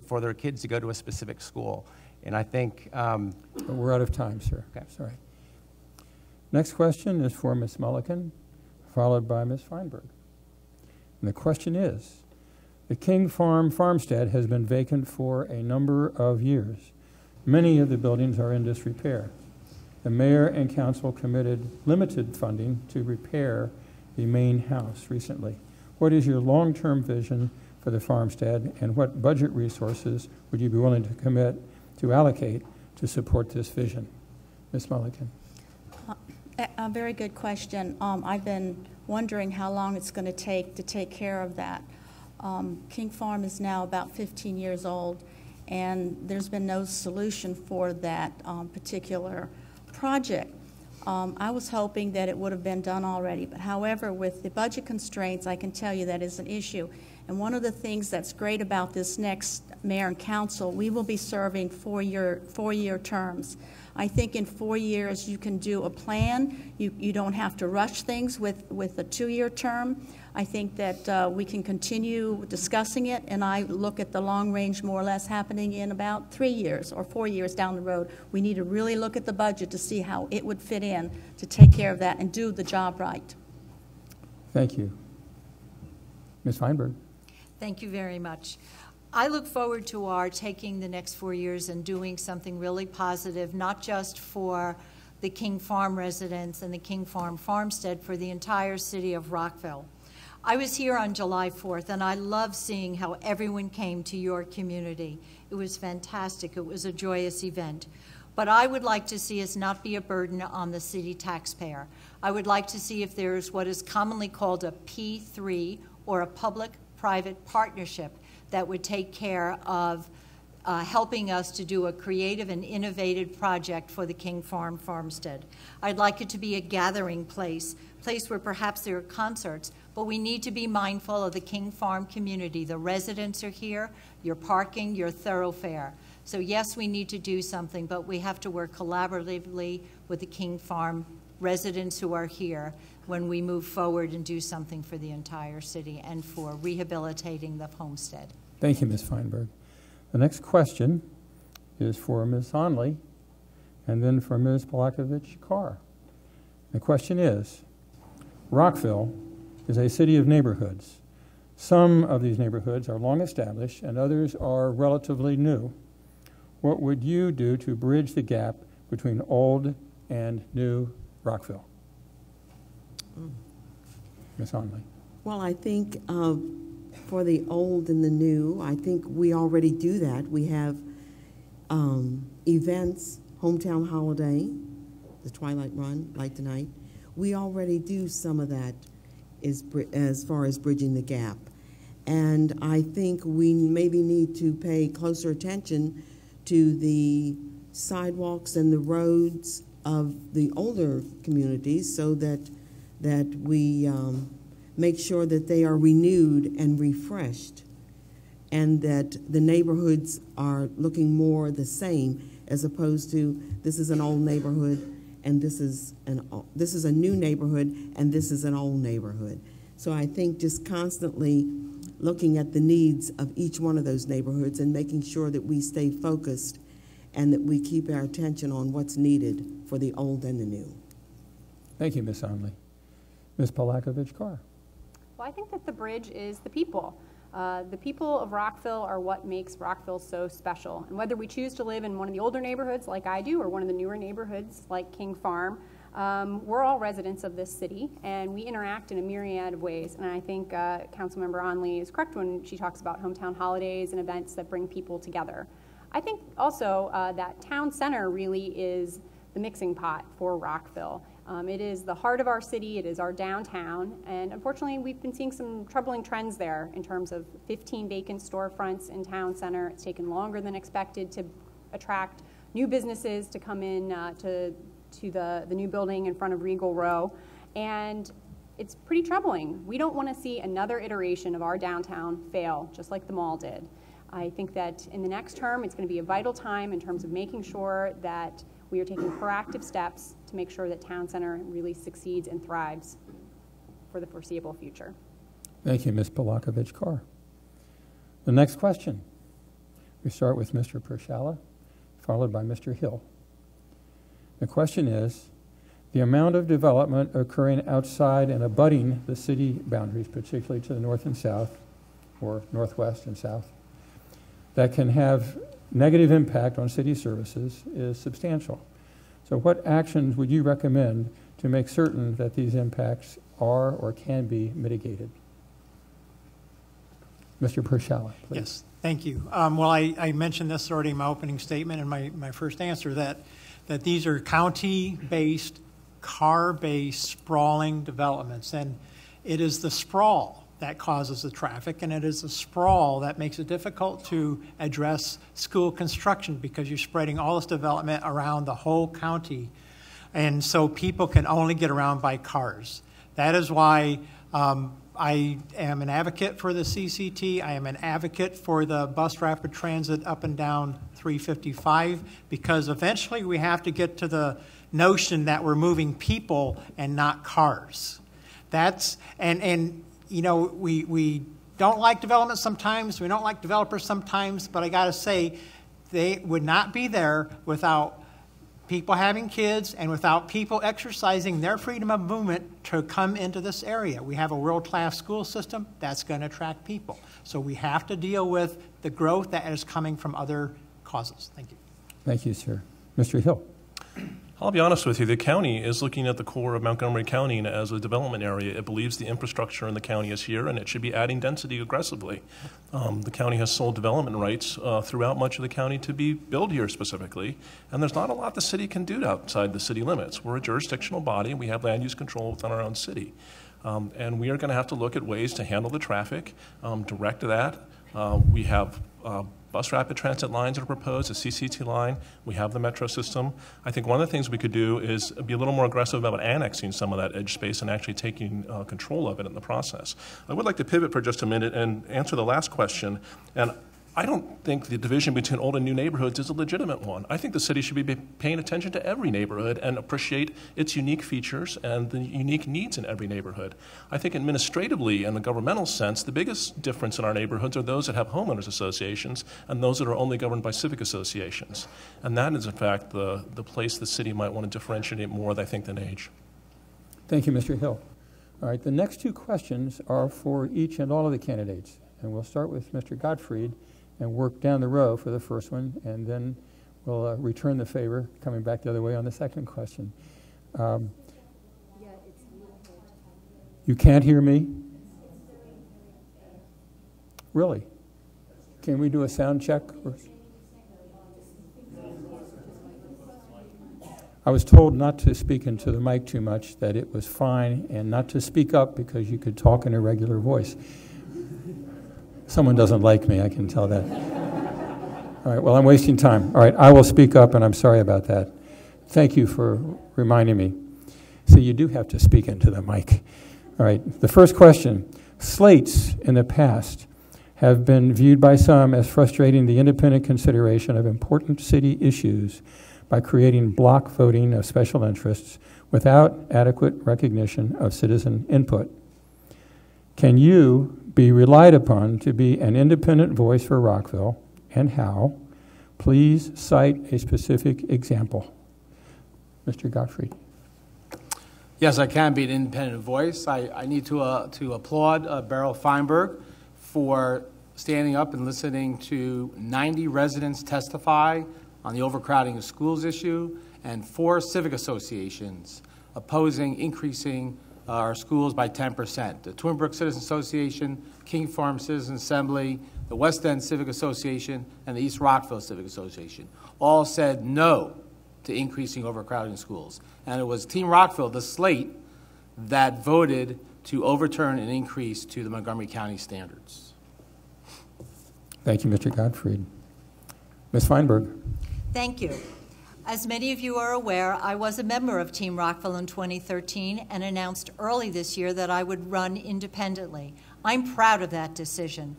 for their kids to go to a specific school. And I think... We're out of time, sir. Okay. Sorry. Next question is for Ms. Mullican, followed by Ms. Feinberg. And the question is, the King Farm farmstead has been vacant for a number of years. Many of the buildings are in disrepair. The mayor and council committed limited funding to repair the main house recently. What is your long-term vision for the farmstead, and what budget resources would you be willing to commit to allocate to support this vision? Ms. Mullican. A very good question. I've been wondering how long it's going to take care of that. King Farm is now about 15 years old, and there's been no solution for that particular project. I was hoping that it would have been done already, but however, with the budget constraints, I can tell you that is an issue. And one of the things that's great about this next mayor and council, we will be serving four-year terms. I think in 4 years you can do a plan. You don't have to rush things with a 2-year term. I think that we can continue discussing it, and I look at the long range more or less happening in about 3 years or 4 years down the road. We need to really look at the budget to see how it would fit in to take care of that and do the job right. Thank you. Ms. Feinberg. Thank you very much. I look forward to our taking the next 4 years and doing something really positive, not just for the King Farm residents and the King Farm farmstead, for the entire city of Rockville. I was here on July 4th, and I love seeing how everyone came to your community. It was fantastic. It was a joyous event. But I would like to see us not be a burden on the city taxpayer. I would like to see if there's what is commonly called a P3, or a public-private partnership, that would take care of helping us to do a creative and innovative project for the King Farm farmstead. I'd like it to be a gathering place where perhaps there are concerts, but we need to be mindful of the King Farm community. The residents are here, your parking, your thoroughfare. So yes, we need to do something, but we have to work collaboratively with the King Farm residents who are here when we move forward and do something for the entire city and for rehabilitating the homestead. Thank you, Ms. Feinberg. The next question is for Ms. Onley and then for Ms. Polakovich-Carr. The question is, Rockville is a city of neighborhoods. Some of these neighborhoods are long established and others are relatively new. What would you do to bridge the gap between old and new Rockville? Ms. Onley. Well, I think for the old and the new, I think we already do that. We have events, Hometown Holiday, the Twilight Run, Light the Night. We already do some of that as far as bridging the gap. And I think we maybe need to pay closer attention to the sidewalks and the roads of the older communities so that we make sure that they are renewed and refreshed, and that the neighborhoods are looking more the same, as opposed to this is an old neighborhood and this is a new neighborhood and this is an old neighborhood. So I think just constantly looking at the needs of each one of those neighborhoods and making sure that we stay focused and that we keep our attention on what's needed for the old and the new. Thank you, Ms. Onley. Ms. Polakovich-Carr. Well, I think that the bridge is the people. The people of Rockville are what makes Rockville so special. And whether we choose to live in one of the older neighborhoods like I do or one of the newer neighborhoods like King Farm, we're all residents of this city, and we interact in a myriad of ways. And I think Councilmember Onley is correct when she talks about hometown holidays and events that bring people together. I think also that town center really is the mixing pot for Rockville. It is the heart of our city, it is our downtown, and unfortunately we've been seeing some troubling trends there in terms of 15 vacant storefronts in town center. It's taken longer than expected to attract new businesses to come in to the new building in front of Regal Row, and it's pretty troubling. We don't want to see another iteration of our downtown fail, just like the mall did. I think that in the next term, it's going to be a vital time in terms of making sure that we are taking proactive steps to make sure that Town Center really succeeds and thrives for the foreseeable future. Thank you, Ms. Polakovich-Carr. The next question. We start with Mr. Pershala, followed by Mr. Hill. The question is, the amount of development occurring outside and abutting the city boundaries, particularly to the north and south, or northwest and south, that can have negative impact on city services is substantial. So what actions would you recommend to make certain that these impacts are or can be mitigated? Mr. Pershala, please. Yes, thank you. Well, I mentioned this already in my opening statement and my first answer, that these are county-based, car-based, sprawling developments. And it is the sprawl that causes the traffic, and it is the sprawl that makes it difficult to address school construction, because you're spreading all this development around the whole county. And so people can only get around by cars. That is why I am an advocate for the CCT. I am an advocate for the bus rapid transit up and down 355, because eventually we have to get to the notion that we're moving people and not cars. That's, and you know, we don't like development sometimes, we don't like developers sometimes, but I gotta say, they would not be there without people having kids and without people exercising their freedom of movement to come into this area. We have a world-class school system that's gonna attract people. So we have to deal with the growth that is coming from other causes. Thank you. Thank you, sir. Mr. Hill. I'll be honest with you, the county is looking at the core of Montgomery County as a development area. It believes the infrastructure in the county is here, and it should be adding density aggressively. The county has sold development rights throughout much of the county to be built here specifically, and there's not a lot the city can do outside the city limits. We're a jurisdictional body, and we have land use control within our own city. And we are going to have to look at ways to handle the traffic, direct that. We have bus rapid transit lines that are proposed, a CCT line. We have the metro system. I think one of the things we could do is be a little more aggressive about annexing some of that edge space and actually taking control of it in the process. I would like to pivot for just a minute and answer the last question. And I don't think the division between old and new neighborhoods is a legitimate one. I think the city should be paying attention to every neighborhood and appreciate its unique features and the unique needs in every neighborhood. I think administratively, in the governmental sense, the biggest difference in our neighborhoods are those that have homeowners associations and those that are only governed by civic associations. And that is, in fact, the place the city might want to differentiate more, I think, than age. Thank you, Mr. Hill. All right, the next two questions are for each and all of the candidates. And we'll start with Mr. Gottfried and work down the row for the first one, and then we'll return the favor, coming back the other way on the second question. You can't hear me? Really? Can we do a sound check? I was told not to speak into the mic too much, that it was fine, and not to speak up because you could talk in a regular voice. Someone doesn't like me, I can tell that. All right, well, I'm wasting time. All right, I will speak up, and I'm sorry about that. Thank you for reminding me. So you do have to speak into the mic. All right, the first question. Slates in the past have been viewed by some as frustrating the independent consideration of important city issues by creating block voting of special interests without adequate recognition of citizen input. Can you be relied upon to be an independent voice for Rockville, and how? Please cite a specific example. Mr. Gottfried. Yes, I can be an independent voice. I need to applaud Beryl Feinberg for standing up and listening to 90 residents testify on the overcrowding of schools issue and 4 civic associations opposing increasing our schools by 10%. The Twin Brook Citizen Association, King Farm Citizen Assembly, the West End Civic Association, and the East Rockville Civic Association all said no to increasing overcrowding schools. And it was Team Rockville, the slate, that voted to overturn an increase to the Montgomery County standards. Thank you, Mr. Gottfried. Ms. Feinberg. Thank you. As many of you are aware, I was a member of Team Rockville in 2013 and announced early this year that I would run independently. I'm proud of that decision.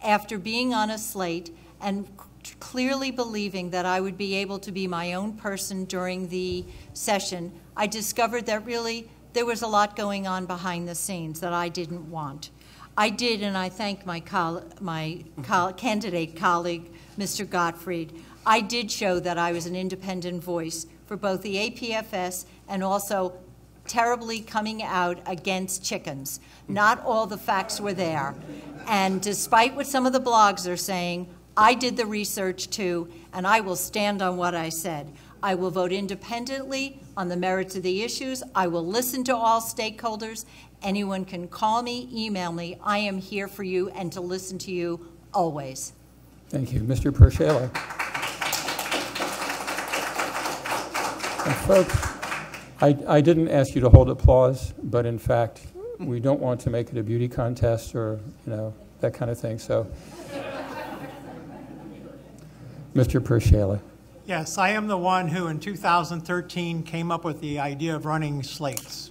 After being on a slate and clearly believing that I would be able to be my own person during the session, I discovered that really there was a lot going on behind the scenes that I didn't want. I did, and I thank my candidate colleague, Mr. Gottfried. I did show that I was an independent voice for both the APFS and also terribly coming out against chickens. Not all the facts were there. And despite what some of the blogs are saying, I did the research too, and I will stand on what I said. I will vote independently on the merits of the issues. I will listen to all stakeholders. Anyone can call me, email me. I am here for you and to listen to you always. Thank you. Mr. Pershala. And folks, I didn't ask you to hold applause, but in fact, we don't want to make it a beauty contest or, that kind of thing. So, Mr. Pershala. Yes, I am the one who in 2013 came up with the idea of running slates.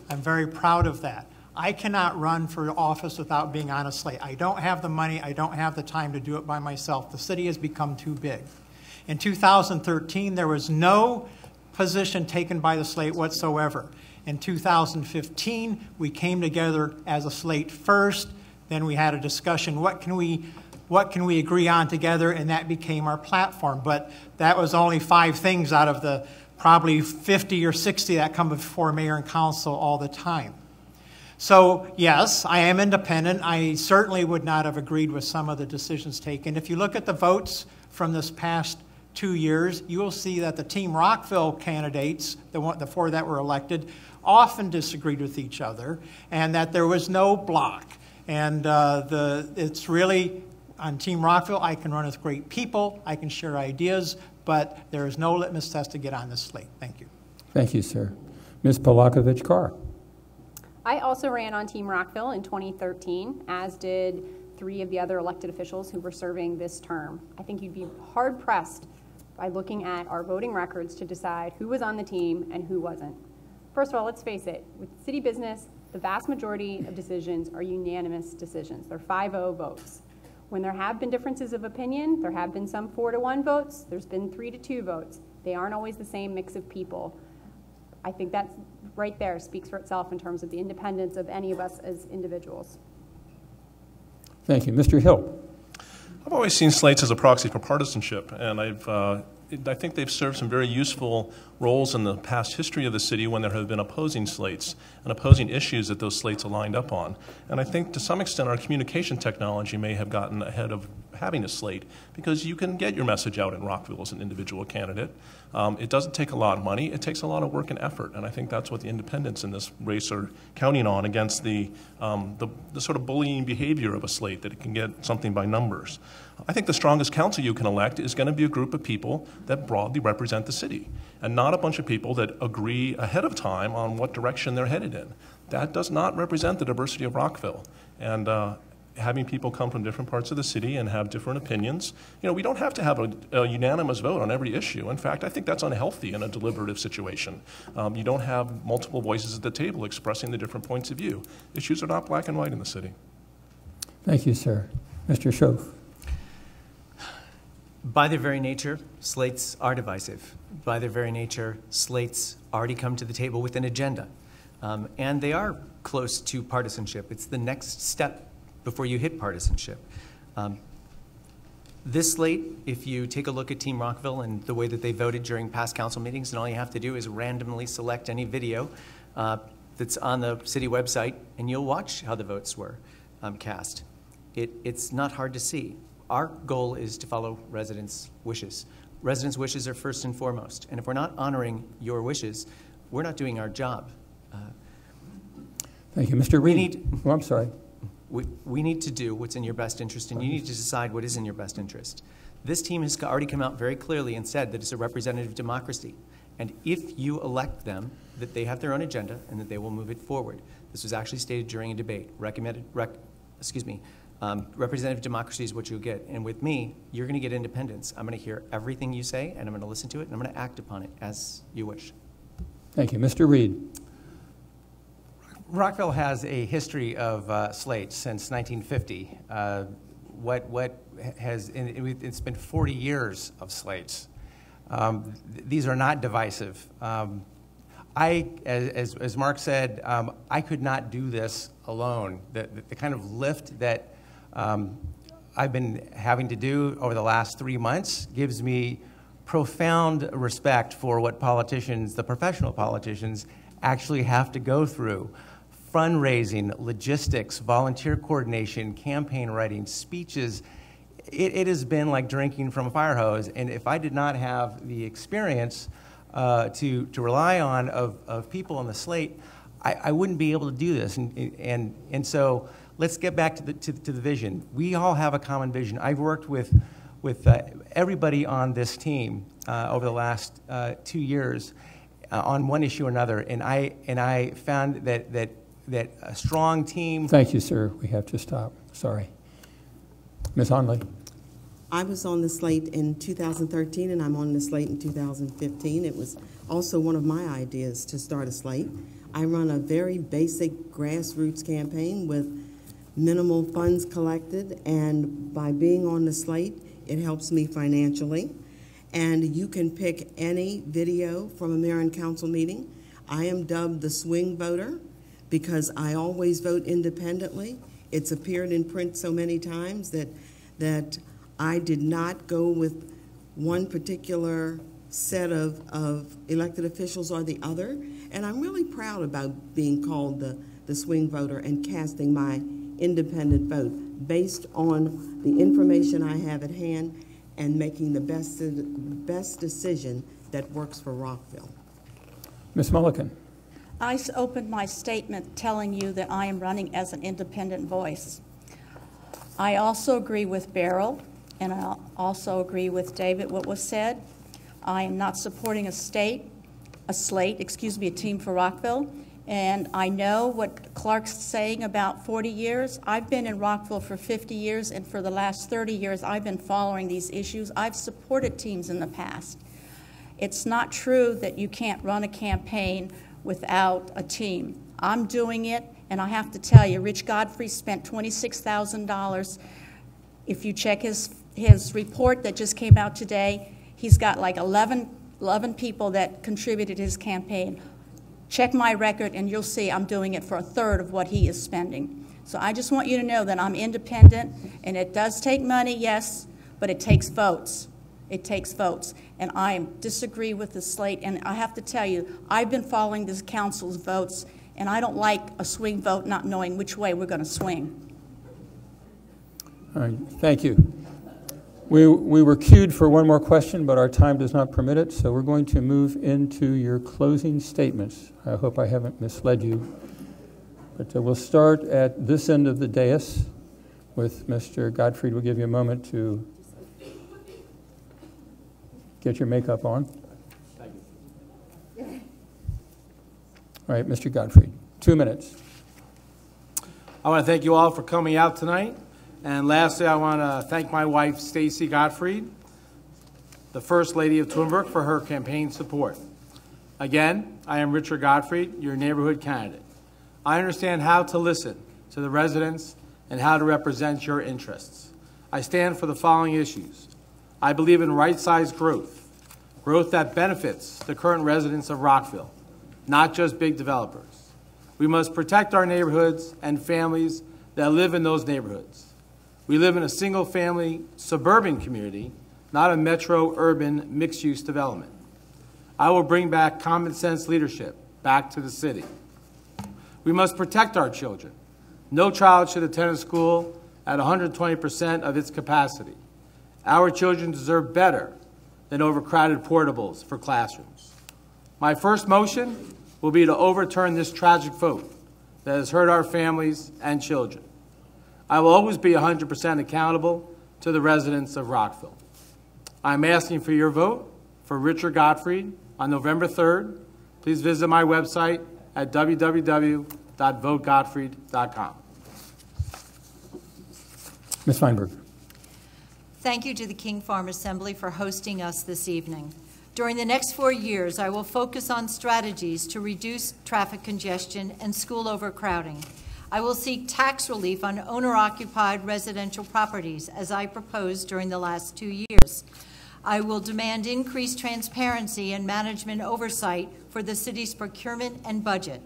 I'm very proud of that. I cannot run for office without being on a slate. I don't have the money. I don't have the time to do it by myself. The city has become too big. In 2013, there was no position taken by the slate whatsoever. In 2015, we came together as a slate first. Then we had a discussion, what can we agree on together, and that became our platform. But that was only 5 things out of the probably 50 or 60 that come before mayor and council all the time. So yes, I am independent. I certainly would not have agreed with some of the decisions taken. If you look at the votes from this past 2 years, you will see that the Team Rockville candidates, the 4 that were elected, often disagreed with each other, and that there was no block. And it's really, on Team Rockville, I can run with great people, I can share ideas, but there is no litmus test to get on this slate. Thank you. Thank you, sir. Ms. Polakovich-Carr. I also ran on Team Rockville in 2013, as did 3 of the other elected officials who were serving this term. I think you'd be hard-pressed by looking at our voting records to decide who was on the team and who wasn't. First of all, let's face it, with city business, the vast majority of decisions are unanimous decisions. They're 5-0 votes. When there have been differences of opinion, there have been some 4-1 votes, there's been 3-2 votes. They aren't always the same mix of people. I think that right there speaks for itself in terms of the independence of any of us as individuals. Thank you. Mr. Hill. I've always seen slates as a proxy for partisanship, and I think they've served some very useful roles in the past history of the city when there have been opposing slates and opposing issues that those slates aligned up on. And I think to some extent our communication technology may have gotten ahead of having a slate because you can get your message out in Rockville as an individual candidate. It doesn't take a lot of money. It takes a lot of work and effort, and I think that's what the independents in this race are counting on against the sort of bullying behavior of a slate, that it can get something by numbers. I think the strongest council you can elect is going to be a group of people that broadly represent the city, and not a bunch of people that agree ahead of time on what direction they're headed in. That does not represent the diversity of Rockville. And having people come from different parts of the city and have different opinions, we don't have to have a unanimous vote on every issue. In fact, I think that's unhealthy in a deliberative situation. You don't have multiple voices at the table expressing the different points of view. Issues are not black and white in the city. Thank you, sir. Mr. Schoof. By their very nature, slates are divisive. By their very nature, slates already come to the table with an agenda. And they are close to partisanship. It's the next step before you hit partisanship. This slate, if you take a look at Team Rockville and the way that they voted during past council meetings, and all you have to do is randomly select any video that's on the city website, and you'll watch how the votes were cast. It's not hard to see. Our goal is to follow residents' wishes. Residents' wishes are first and foremost, and if we're not honoring your wishes, we're not doing our job. Thank you. Mr. Reed. I'm sorry. We need to do what's in your best interest, and you need to decide what is in your best interest. This team has already come out very clearly and said that it's a representative democracy. And if you elect them, that they have their own agenda and that they will move it forward. This was actually stated during a debate. Representative democracy is what you'll get. And with me, you're going to get independence. I'm going to hear everything you say, and I'm going to listen to it, and I'm going to act upon it as you wish. Thank you. Mr. Reed. Rockville has a history of slates since 1950. It's been 40 years of slates. These are not divisive. As Mark said, I could not do this alone. The kind of lift that I've been having to do over the last 3 months gives me profound respect for what politicians, the professional politicians, actually have to go through. Fundraising, logistics, volunteer coordination, campaign writing, speeches. It has been like drinking from a fire hose, and if I did not have the experience to rely on of people on the slate, I wouldn't be able to do this. And so let's get back to the vision. We all have a common vision. I've worked with everybody on this team over the last 2 years on one issue or another, and I found that a strong team. Thank you, sir. We have to stop. Sorry. Ms. Onley. I was on the slate in 2013, and I'm on the slate in 2015. It was also one of my ideas to start a slate. I run a very basic grassroots campaign with minimal funds collected, and by being on the slate, it helps me financially. And you can pick any video from a mayor and council meeting. I am dubbed the swing voter because I always vote independently. It's appeared in print so many times that I did not go with one particular set of elected officials or the other. And I'm really proud about being called the swing voter and casting my independent vote based on the information I have at hand and making the best decision that works for Rockville. Ms. Mullican. I opened my statement telling you that I am running as an independent voice. I also agree with Beryl, and I also agree with David, what was said. I am not supporting a team for Rockville. And I know what Clark's saying about 40 years. I've been in Rockville for 50 years, and for the last 30 years, I've been following these issues. I've supported teams in the past. It's not true that you can't run a campaign without a team. I'm doing it, and I have to tell you, Rich Godfrey spent $26,000. If you check his report that just came out today, he's got like 11 people that contributed his campaign. Check my record, and you'll see I'm doing it for a third of what he is spending. So I just want you to know that I'm independent, and it does take money, yes, but it takes votes. It takes votes. And I disagree with the slate, and I have to tell you, I've been following this council's votes, and I don't like a swing vote not knowing which way we're going to swing. All right, thank you. We were queued for one more question, but our time does not permit it, so we're going to move into your closing statements. I hope I haven't misled you. But we'll start at this end of the dais with Mr. Gottfried. We'll give you a moment to get your makeup on. All right, Mr. Gottfried, 2 minutes. I want to thank you all for coming out tonight. And lastly, I want to thank my wife, Stacy Gottfried, the First Lady of Twinbrook, for her campaign support. Again, I am Richard Gottfried, your neighborhood candidate. I understand how to listen to the residents and how to represent your interests. I stand for the following issues. I believe in right-sized growth that benefits the current residents of Rockville, not just big developers. We must protect our neighborhoods and families that live in those neighborhoods. We live in a single-family suburban community, not a metro-urban mixed-use development. I will bring back common-sense leadership back to the city. We must protect our children. No child should attend a school at 120% of its capacity. Our children deserve better than overcrowded portables for classrooms. My first motion will be to overturn this tragic vote that has hurt our families and children. I will always be 100% accountable to the residents of Rockville. I'm asking for your vote for Richard Gottfried on November 3rd. Please visit my website at www.votegottfried.com. Ms. Feinberg. Thank you to the King Farm Assembly for hosting us this evening. During the next 4 years, I will focus on strategies to reduce traffic congestion and school overcrowding. I will seek tax relief on owner-occupied residential properties, as I proposed during the last 2 years. I will demand increased transparency and management oversight for the city's procurement and budget.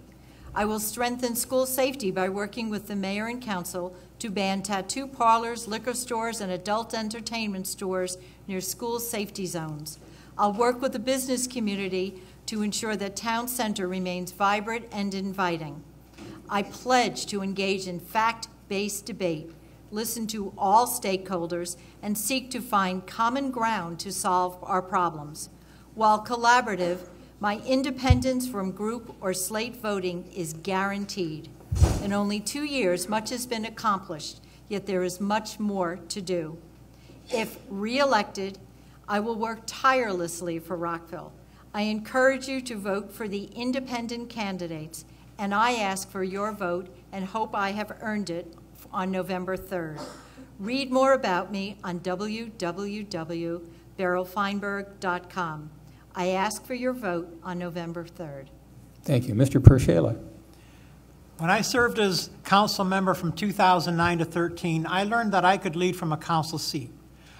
I will strengthen school safety by working with the mayor and council to ban tattoo parlors, liquor stores, and adult entertainment stores near school safety zones. I'll work with the business community to ensure that town center remains vibrant and inviting. I pledge to engage in fact-based debate, listen to all stakeholders, and seek to find common ground to solve our problems. While collaborative, my independence from group or slate voting is guaranteed. In only 2 years, much has been accomplished, yet there is much more to do. If re-elected, I will work tirelessly for Rockville. I encourage you to vote for the independent candidates, and I ask for your vote and hope I have earned it on November 3rd. Read more about me on www.berylfeinberg.com. I ask for your vote on November 3rd. Thank you. Mr. Pershela. When I served as council member from 2009 to 13, I learned that I could lead from a council seat.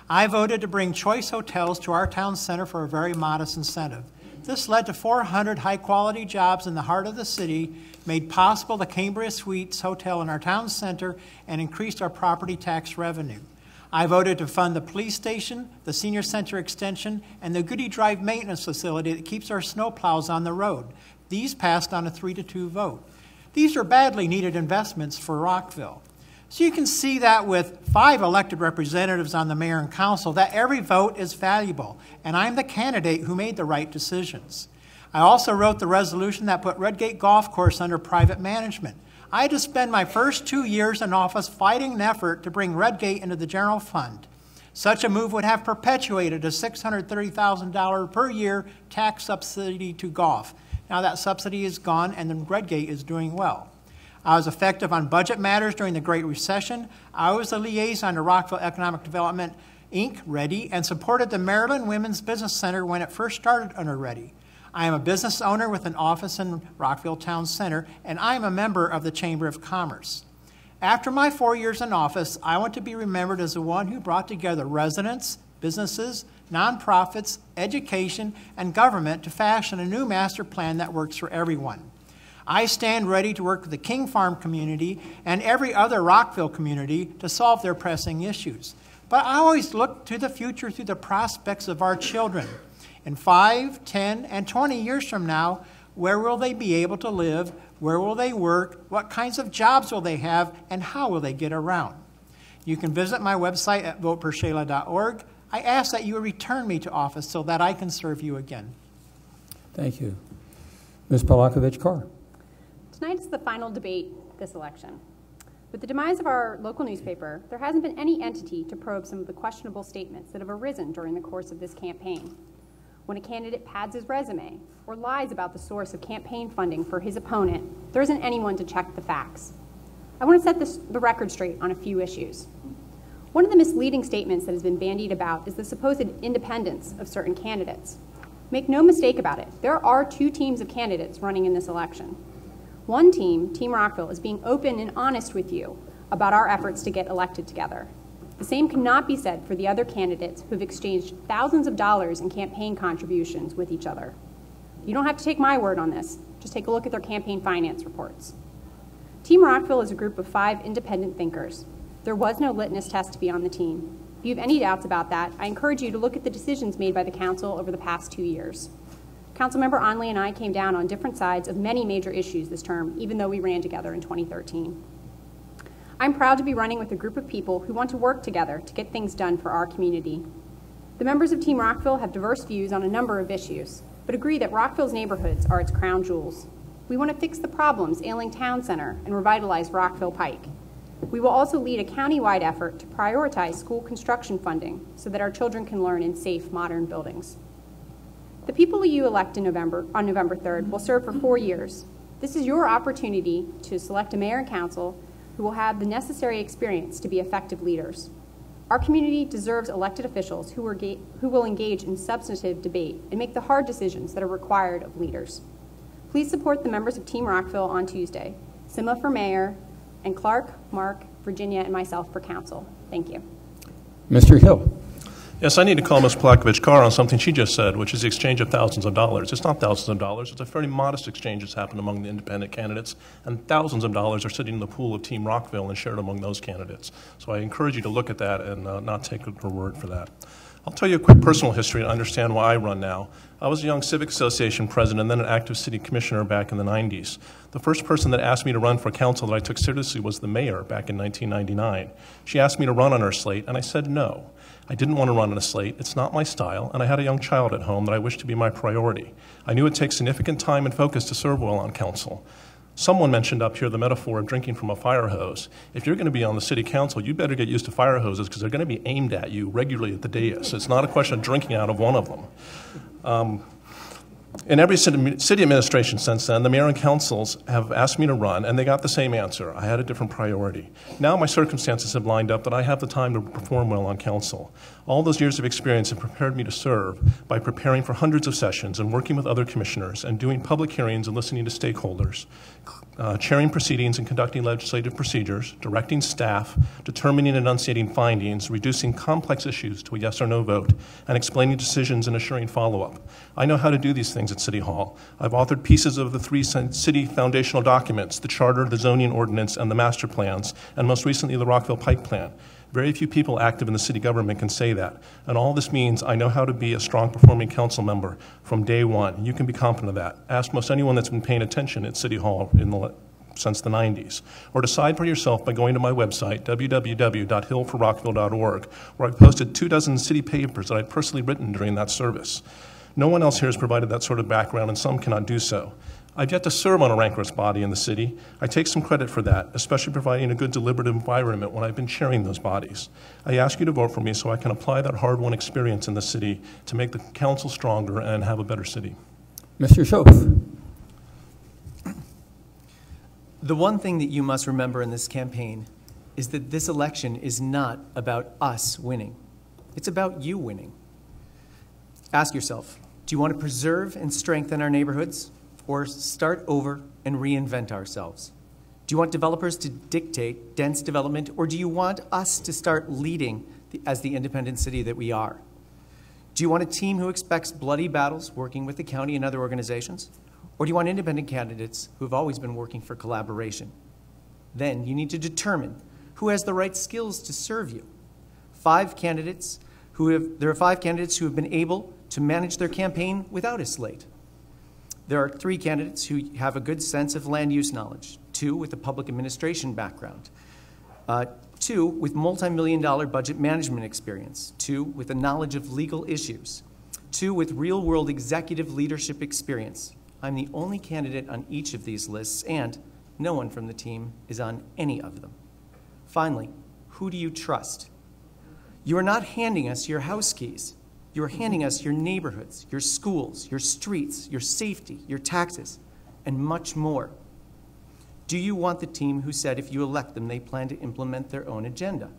I voted to bring choice hotels to our town center for a very modest incentive. This led to 400 high-quality jobs in the heart of the city, made possible the Cambria Suites Hotel in our town center, and increased our property tax revenue. I voted to fund the police station, the senior center extension, and the Goody Drive maintenance facility that keeps our snowplows on the road. These passed on a 3-2 vote. These are badly needed investments for Rockville. So you can see that with 5 elected representatives on the mayor and council, that every vote is valuable, and I'm the candidate who made the right decisions. I also wrote the resolution that put Redgate Golf Course under private management. I had to spend my first 2 years in office fighting an effort to bring Redgate into the general fund. Such a move would have perpetuated a $630,000 per year tax subsidy to golf. Now that subsidy is gone, and then Redgate is doing well. I was effective on budget matters during the Great Recession. I was the liaison to Rockville Economic Development, Inc., READY, and supported the Maryland Women's Business Center when it first started under READY. I am a business owner with an office in Rockville Town Center, and I am a member of the Chamber of Commerce. After my 4 years in office, I want to be remembered as the one who brought together residents, businesses, nonprofits, education, and government to fashion a new master plan that works for everyone. I stand ready to work with the King Farm community and every other Rockville community to solve their pressing issues. But I always look to the future through the prospects of our children. In 5, 10, and 20 years from now, where will they be able to live? Where will they work? What kinds of jobs will they have? And how will they get around? You can visit my website at votepershela.org. I ask that you return me to office so that I can serve you again. Thank you. Ms. Polakovich-Carr. Tonight is the final debate this election. With the demise of our local newspaper, there hasn't been any entity to probe some of the questionable statements that have arisen during the course of this campaign. When a candidate pads his resume or lies about the source of campaign funding for his opponent, there isn't anyone to check the facts. I want to set the record straight on a few issues. One of the misleading statements that has been bandied about is the supposed independence of certain candidates. Make no mistake about it, there are 2 teams of candidates running in this election. One team, Team Rockville, is being open and honest with you about our efforts to get elected together. The same cannot be said for the other candidates who have exchanged thousands of dollars in campaign contributions with each other. You don't have to take my word on this. Just take a look at their campaign finance reports. Team Rockville is a group of 5 independent thinkers. There was no litmus test to be on the team. If you have any doubts about that, I encourage you to look at the decisions made by the council over the past 2 years. Councilmember Onley and I came down on different sides of many major issues this term, even though we ran together in 2013. I'm proud to be running with a group of people who want to work together to get things done for our community. The members of Team Rockville have diverse views on a number of issues, but agree that Rockville's neighborhoods are its crown jewels. We want to fix the problems ailing Town Center and revitalize Rockville Pike. We will also lead a county-wide effort to prioritize school construction funding so that our children can learn in safe, modern buildings. The people you elect on November 3rd will serve for 4 years. This is your opportunity to select a mayor and council who will have the necessary experience to be effective leaders. Our community deserves elected officials who will engage in substantive debate and make the hard decisions that are required of leaders. Please support the members of Team Rockville on Tuesday, Sima for mayor, and Clark, Mark, Virginia, and myself for council. Thank you. Mr. Hill. Yes, I need to call Ms. Plakovich-Carr on something she just said, which is the exchange of thousands of dollars. It's not thousands of dollars. It's a fairly modest exchange that's happened among the independent candidates, and thousands of dollars are sitting in the pool of Team Rockville and shared among those candidates. So I encourage you to look at that and not take her word for that. I'll tell you a quick personal history to understand why I run now. I was a young civic association president and then an active city commissioner back in the 90s. The first person that asked me to run for council that I took seriously was the mayor back in 1999. She asked me to run on her slate, and I said no. I didn't want to run on a slate. It's not my style, and I had a young child at home that I wished to be my priority. I knew it takes significant time and focus to serve well on council. Someone mentioned up here the metaphor of drinking from a fire hose. If you're going to be on the city council, you better get used to fire hoses because they're going to be aimed at you regularly at the dais. It's not a question of drinking out of one of them. In every city administration since then, the mayor and councils have asked me to run, and they got the same answer. I had a different priority. Now my circumstances have lined up that I have the time to perform well on council. All those years of experience have prepared me to serve by preparing for hundreds of sessions and working with other commissioners and doing public hearings and listening to stakeholders, chairing proceedings and conducting legislative procedures, directing staff, determining and enunciating findings, reducing complex issues to a yes or no vote, and explaining decisions and assuring follow-up. I know how to do these things at City Hall. I've authored pieces of the 3 city foundational documents, the charter, the zoning ordinance, and the master plans, and most recently the Rockville Pike Plan. Very few people active in the city government can say that. And all this means I know how to be a strong performing council member from day one. You can be confident of that. Ask most anyone that's been paying attention at City Hall since the 90s. Or decide for yourself by going to my website, www.hillforrockville.org, where I've posted 24 city papers that I've personally written during that service. No one else here has provided that sort of background, and some cannot do so. I've yet to serve on a rancorous body in the city. I take some credit for that, especially providing a good deliberative environment when I've been chairing those bodies. I ask you to vote for me so I can apply that hard-won experience in the city to make the council stronger and have a better city. Mr. SCHOOF. The one thing that you must remember in this campaign is that this election is not about us winning. It's about you winning. Ask yourself, do you want to preserve and strengthen our neighborhoods, or start over and reinvent ourselves? Do you want developers to dictate dense development, or do you want us to start leading as the independent city that we are? Do you want a team who expects bloody battles working with the county and other organizations? Or do you want independent candidates who have always been working for collaboration? Then you need to determine who has the right skills to serve you. There are 5 candidates who have been able to manage their campaign without a slate. There are 3 candidates who have a good sense of land use knowledge, 2 with a public administration background, 2 with multi-million-dollar budget management experience, 2 with a knowledge of legal issues, 2 with real-world executive leadership experience. I'm the only candidate on each of these lists, and no one from the team is on any of them. Finally, who do you trust? You are not handing us your house keys. You are handing us your neighborhoods, your schools, your streets, your safety, your taxes, and much more. Do you want the team who said if you elect them, they plan to implement their own agenda?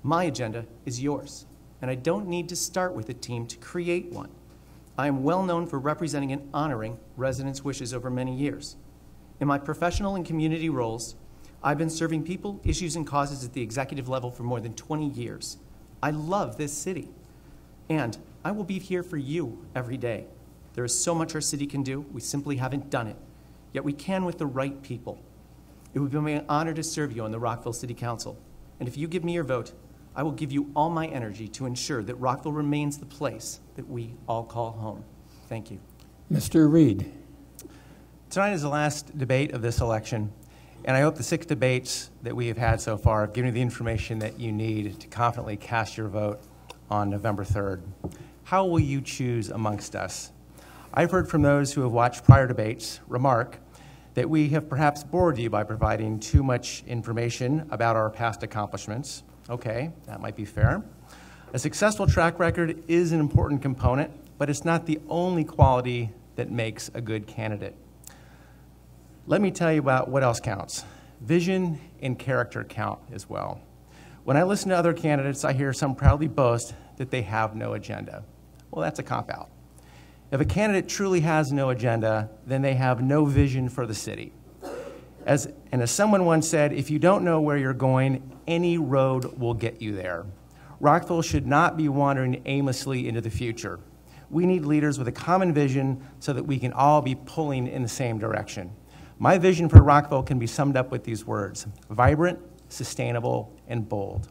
My agenda is yours, and I don't need to start with a team to create one. I am well known for representing and honoring residents' wishes over many years. In my professional and community roles, I've been serving people, issues, and causes at the executive level for more than 20 years. I love this city. And I will be here for you every day. There is so much our city can do. We simply haven't done it. Yet we can with the right people. It would be my honor to serve you on the Rockville City Council. And if you give me your vote, I will give you all my energy to ensure that Rockville remains the place that we all call home. Thank you. Mr. Reed. Tonight is the last debate of this election, and I hope the 6 debates that we have had so far have given you the information that you need to confidently cast your vote on November 3rd. How will you choose amongst us? I've heard from those who have watched prior debates remark that we have perhaps bored you by providing too much information about our past accomplishments. Okay, that might be fair. A successful track record is an important component, but it's not the only quality that makes a good candidate. Let me tell you about what else counts. Vision and character count as well. When I listen to other candidates, I hear some proudly boast that they have no agenda. Well, that's a cop-out. If a candidate truly has no agenda, then they have no vision for the city. As someone once said, if you don't know where you're going, any road will get you there. Rockville should not be wandering aimlessly into the future. We need leaders with a common vision so that we can all be pulling in the same direction. My vision for Rockville can be summed up with these words: vibrant, sustainable, and bold.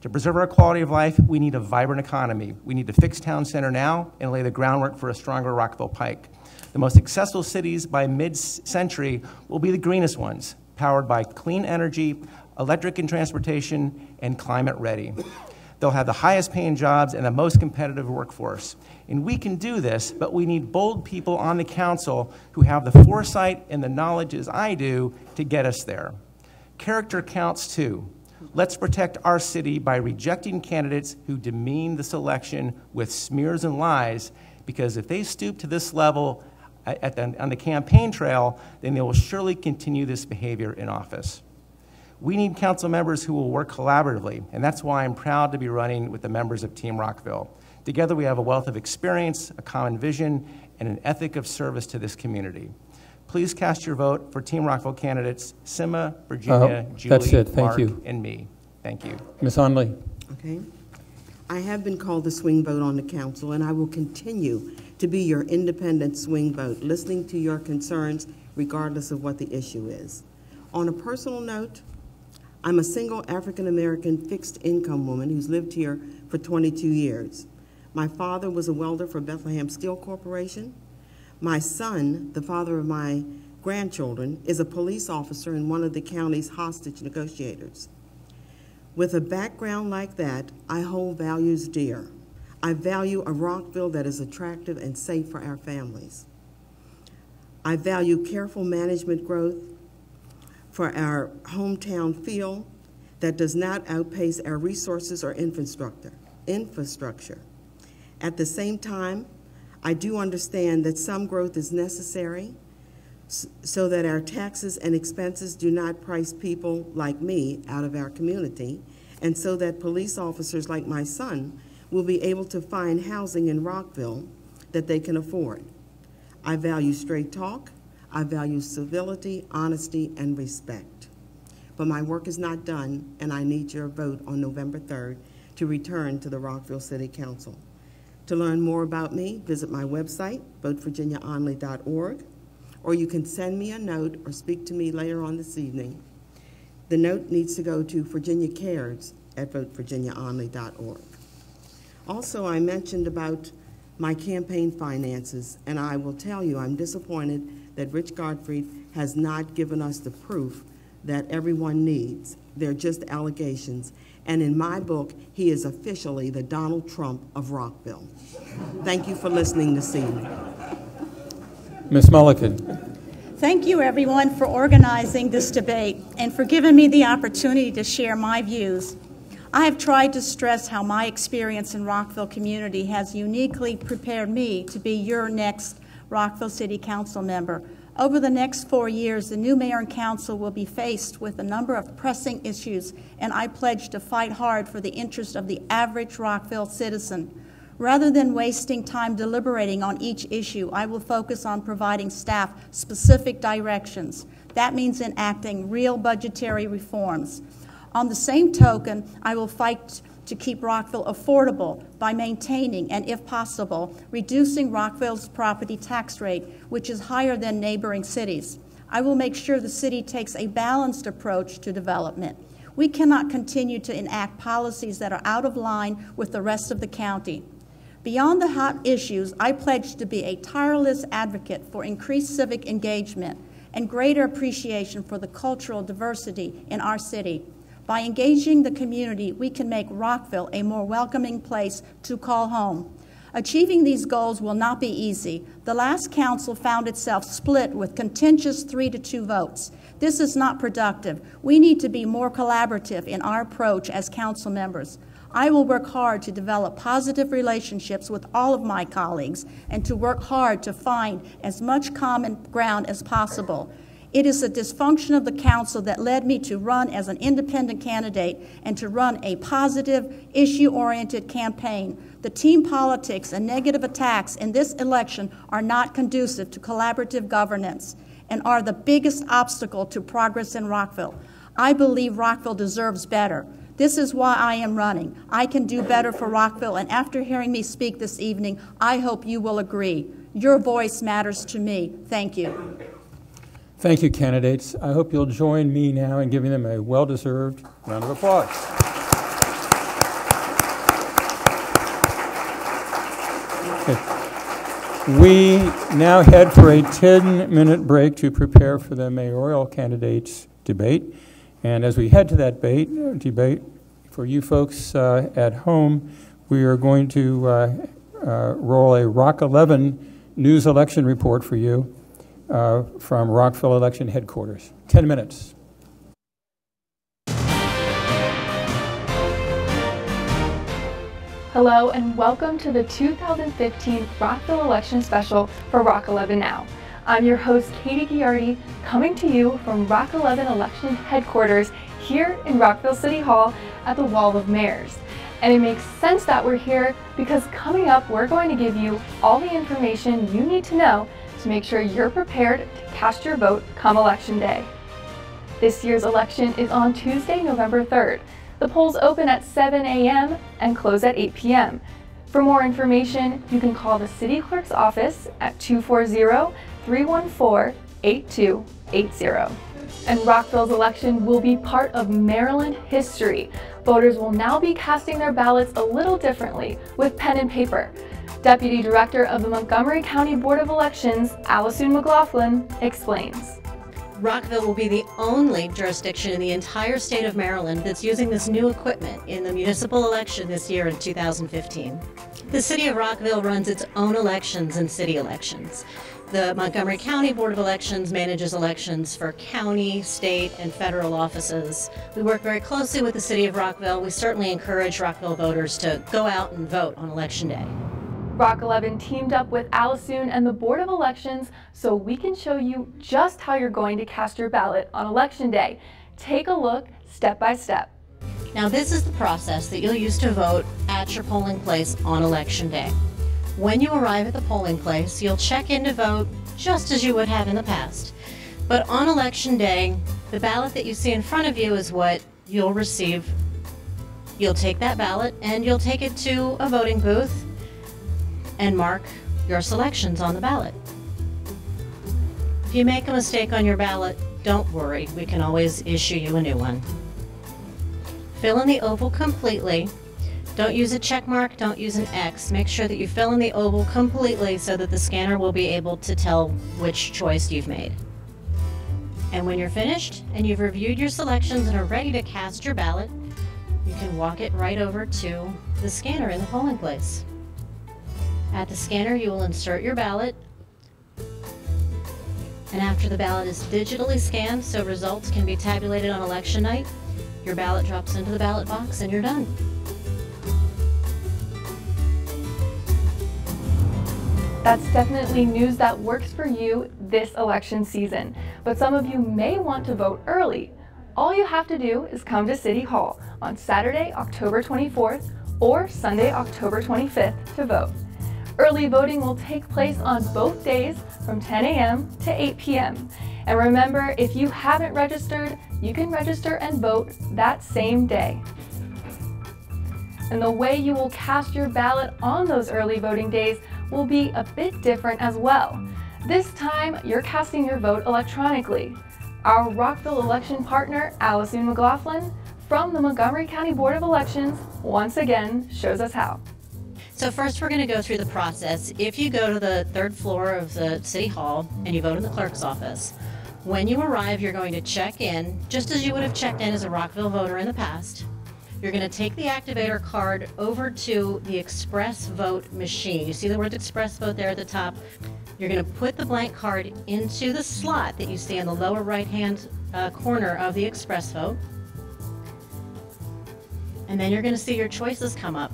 To preserve our quality of life, we need a vibrant economy. We need to fix town center now and lay the groundwork for a stronger Rockville Pike. The most successful cities by mid-century will be the greenest ones, powered by clean energy, electric and transportation, and climate ready. They'll have the highest paying jobs and the most competitive workforce. And we can do this, but we need bold people on the council who have the foresight and the knowledge as I do to get us there. Character counts too. Let's protect our city by rejecting candidates who demean the selection with smears and lies, because if they stoop to this level on the campaign trail, then they will surely continue this behavior in office. We need council members who will work collaboratively, and that's why I'm proud to be running with the members of Team Rockville. Together we have a wealth of experience, a common vision, and an ethic of service to this community. Please cast your vote for Team Rockville candidates Sima, Virginia, Julie, that's it. Thank Mark, you. and me. Thank you. Ms. Onley. Okay. I have been called the swing vote on the council, and I will continue to be your independent swing vote, listening to your concerns regardless of what the issue is. On a personal note, I'm a single African-American fixed-income woman who's lived here for 22 years. My father was a welder for Bethlehem Steel Corporation. My son, the father of my grandchildren, is a police officer and one of the county's hostage negotiators. With a background like that, I hold values dear. I value a Rockville that is attractive and safe for our families. I value careful management growth for our hometown feel that does not outpace our resources or infrastructure. At the same time, I do understand that some growth is necessary so that our taxes and expenses do not price people like me out of our community, and so that police officers like my son will be able to find housing in Rockville that they can afford. I value straight talk. I value civility, honesty, and respect. But my work is not done, and I need your vote on November 3rd to return to the Rockville City Council. To learn more about me, visit my website, votevirginiaonly.org, or you can send me a note or speak to me later on this evening. The note needs to go to virginiacares@votevirginiaonly.org. Also, I mentioned about my campaign finances, and I will tell you I'm disappointed that Rich Gottfried has not given us the proof that everyone needs. They're just allegations. And in my book, he is officially the Donald Trump of Rockville. Thank you for listening this evening. Ms. Mullican. Thank you, everyone, for organizing this debate and for giving me the opportunity to share my views. I have tried to stress how my experience in Rockville community has uniquely prepared me to be your next Rockville City Council member. Over the next 4 years, the new mayor and council will be faced with a number of pressing issues, and I pledge to fight hard for the interest of the average Rockville citizen. Rather than wasting time deliberating on each issue, I will focus on providing staff specific directions. That means enacting real budgetary reforms. On the same token, I will fight to keep Rockville affordable by maintaining and, if possible, reducing Rockville's property tax rate, which is higher than neighboring cities. I will make sure the city takes a balanced approach to development. We cannot continue to enact policies that are out of line with the rest of the county. Beyond the hot issues, I pledge to be a tireless advocate for increased civic engagement and greater appreciation for the cultural diversity in our city. By engaging the community, we can make Rockville a more welcoming place to call home. Achieving these goals will not be easy. The last council found itself split with contentious 3-2 votes. This is not productive. We need to be more collaborative in our approach as council members. I will work hard to develop positive relationships with all of my colleagues and to work hard to find as much common ground as possible. It is the dysfunction of the council that led me to run as an independent candidate and to run a positive, issue-oriented campaign. The team politics and negative attacks in this election are not conducive to collaborative governance and are the biggest obstacle to progress in Rockville. I believe Rockville deserves better. This is why I am running. I can do better for Rockville, and after hearing me speak this evening, I hope you will agree. Your voice matters to me. Thank you. Thank you, candidates. I hope you'll join me now in giving them a well-deserved round of applause. Okay. We now head for a 10-minute break to prepare for the mayoral candidates debate. And as we head to that debate, for you folks at home, we are going to roll a Rock 11 news election report for you from Rockville Election Headquarters. 10 minutes. Hello and welcome to the 2015 Rockville Election Special for Rock 11 Now. I'm your host, Katie Giardi, coming to you from Rock 11 Election Headquarters here in Rockville City Hall at the Wall of Mayors. And it makes sense that we're here because coming up, we're going to give you all the information you need to know to make sure you're prepared to cast your vote come Election Day. This year's election is on Tuesday, November 3rd. The polls open at 7 a.m. and close at 8 p.m. For more information, you can call the City Clerk's office at 240-314-8280. And Rockville's election will be part of Maryland history. Voters will now be casting their ballots a little differently with pen and paper. Deputy Director of the Montgomery County Board of Elections, Allison McLaughlin, explains. Rockville will be the only jurisdiction in the entire state of Maryland that's using this new equipment in the municipal election this year in 2015. The City of Rockville runs its own elections and city elections. The Montgomery County Board of Elections manages elections for county, state, and federal offices. We work very closely with the City of Rockville. We certainly encourage Rockville voters to go out and vote on Election Day. Rock 11 teamed up with Allison and the Board of Elections so we can show you just how you're going to cast your ballot on Election Day. Take a look step by step. Now this is the process that you'll use to vote at your polling place on Election Day. When you arrive at the polling place, you'll check in to vote just as you would have in the past. But on Election Day, the ballot that you see in front of you is what you'll receive. You'll take that ballot and you'll take it to a voting booth and mark your selections on the ballot. If you make a mistake on your ballot, don't worry, we can always issue you a new one. Fill in the oval completely. Don't use a check mark, don't use an X. Make sure that you fill in the oval completely so that the scanner will be able to tell which choice you've made. And when you're finished and you've reviewed your selections and are ready to cast your ballot, you can walk it right over to the scanner in the polling place. At the scanner, you will insert your ballot, and after the ballot is digitally scanned so results can be tabulated on election night, your ballot drops into the ballot box and you're done. That's definitely news that works for you this election season, but some of you may want to vote early. All you have to do is come to City Hall on Saturday, October 24th or Sunday, October 25th to vote. Early voting will take place on both days from 10 a.m. to 8 p.m. And remember, if you haven't registered, you can register and vote that same day. And the way you will cast your ballot on those early voting days will be a bit different as well. This time, you're casting your vote electronically. Our Rockville election partner, Allison McLaughlin, from the Montgomery County Board of Elections, once again shows us how. So first we're going to go through the process. If you go to the third floor of the City Hall and you vote in the clerk's office, when you arrive, you're going to check in, just as you would have checked in as a Rockville voter in the past. You're going to take the activator card over to the express vote machine. You see the word express vote there at the top? You're going to put the blank card into the slot that you see in the lower right-hand corner of the express vote. And then you're going to see your choices come up.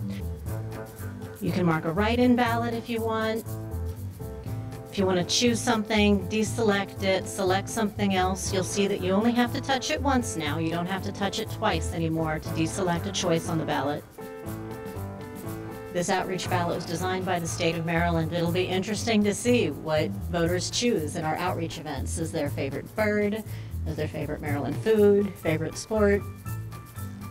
You can mark a write-in ballot if you want. If you want to choose something, deselect it, select something else. You'll see that you only have to touch it once now. You don't have to touch it twice anymore to deselect a choice on the ballot. This outreach ballot was designed by the state of Maryland. It'll be interesting to see what voters choose in our outreach events. Is their favorite bird? Is their favorite Maryland food? Favorite sport?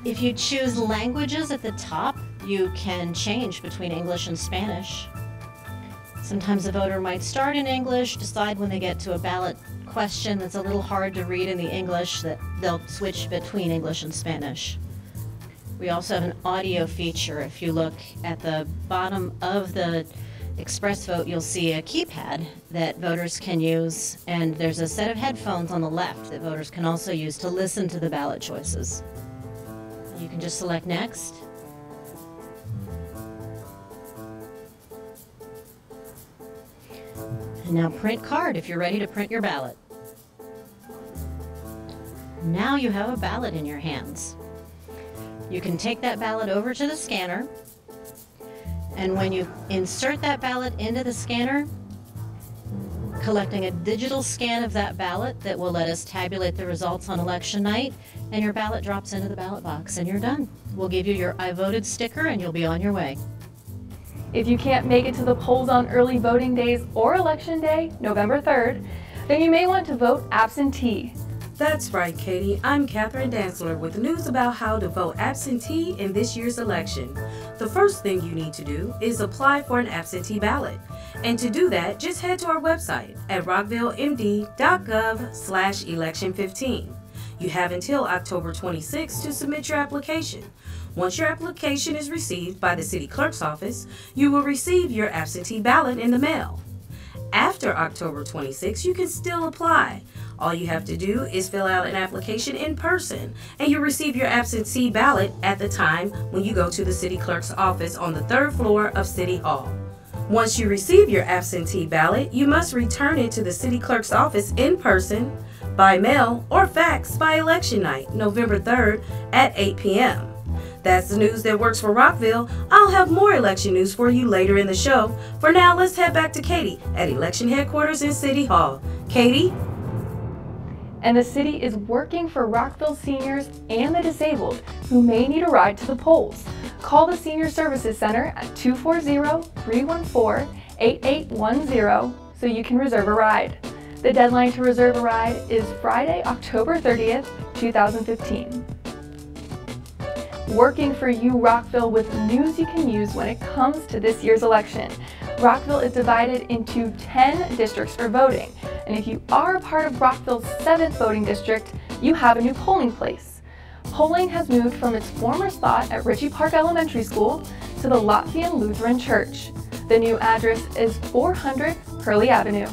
If you choose languages at the top, you can change between English and Spanish. Sometimes a voter might start in English, decide when they get to a ballot question that's a little hard to read in the English that they'll switch between English and Spanish. We also have an audio feature. If you look at the bottom of the express vote, you'll see a keypad that voters can use, and there's a set of headphones on the left that voters can also use to listen to the ballot choices. You can just select next. And now print card if you're ready to print your ballot. Now you have a ballot in your hands. You can take that ballot over to the scanner, and when you insert that ballot into the scanner, collecting a digital scan of that ballot that will let us tabulate the results on election night, and your ballot drops into the ballot box and you're done. We'll give you your I voted sticker and you'll be on your way. If you can't make it to the polls on early voting days or Election Day, November 3rd, then you may want to vote absentee. That's right, Katie. I'm Catherine Dantzler with news about how to vote absentee in this year's election. The first thing you need to do is apply for an absentee ballot. And to do that, just head to our website at rockvillemd.gov/election15. You have until October 26 to submit your application. Once your application is received by the city clerk's office, you will receive your absentee ballot in the mail. After October 26, you can still apply. All you have to do is fill out an application in person, and you'll receive your absentee ballot at the time when you go to the city clerk's office on the 3rd floor of City Hall. Once you receive your absentee ballot, you must return it to the city clerk's office in person, by mail, or fax by election night, November 3rd at 8 p.m. That's the news that works for Rockville. I'll have more election news for you later in the show. For now, let's head back to Katie at election headquarters in City Hall. Katie? And the city is working for Rockville seniors and the disabled who may need a ride to the polls. Call the Senior Services Center at 240-314-8810 so you can reserve a ride. The deadline to reserve a ride is Friday, October 30th, 2015. Working for you, Rockville, with news you can use when it comes to this year's election. Rockville is divided into 10 districts for voting, and if you are a part of Rockville's 7th voting district, you have a new polling place. Polling has moved from its former spot at Ritchie Park Elementary School to the Latvian Lutheran Church. The new address is 400 Hurley Avenue.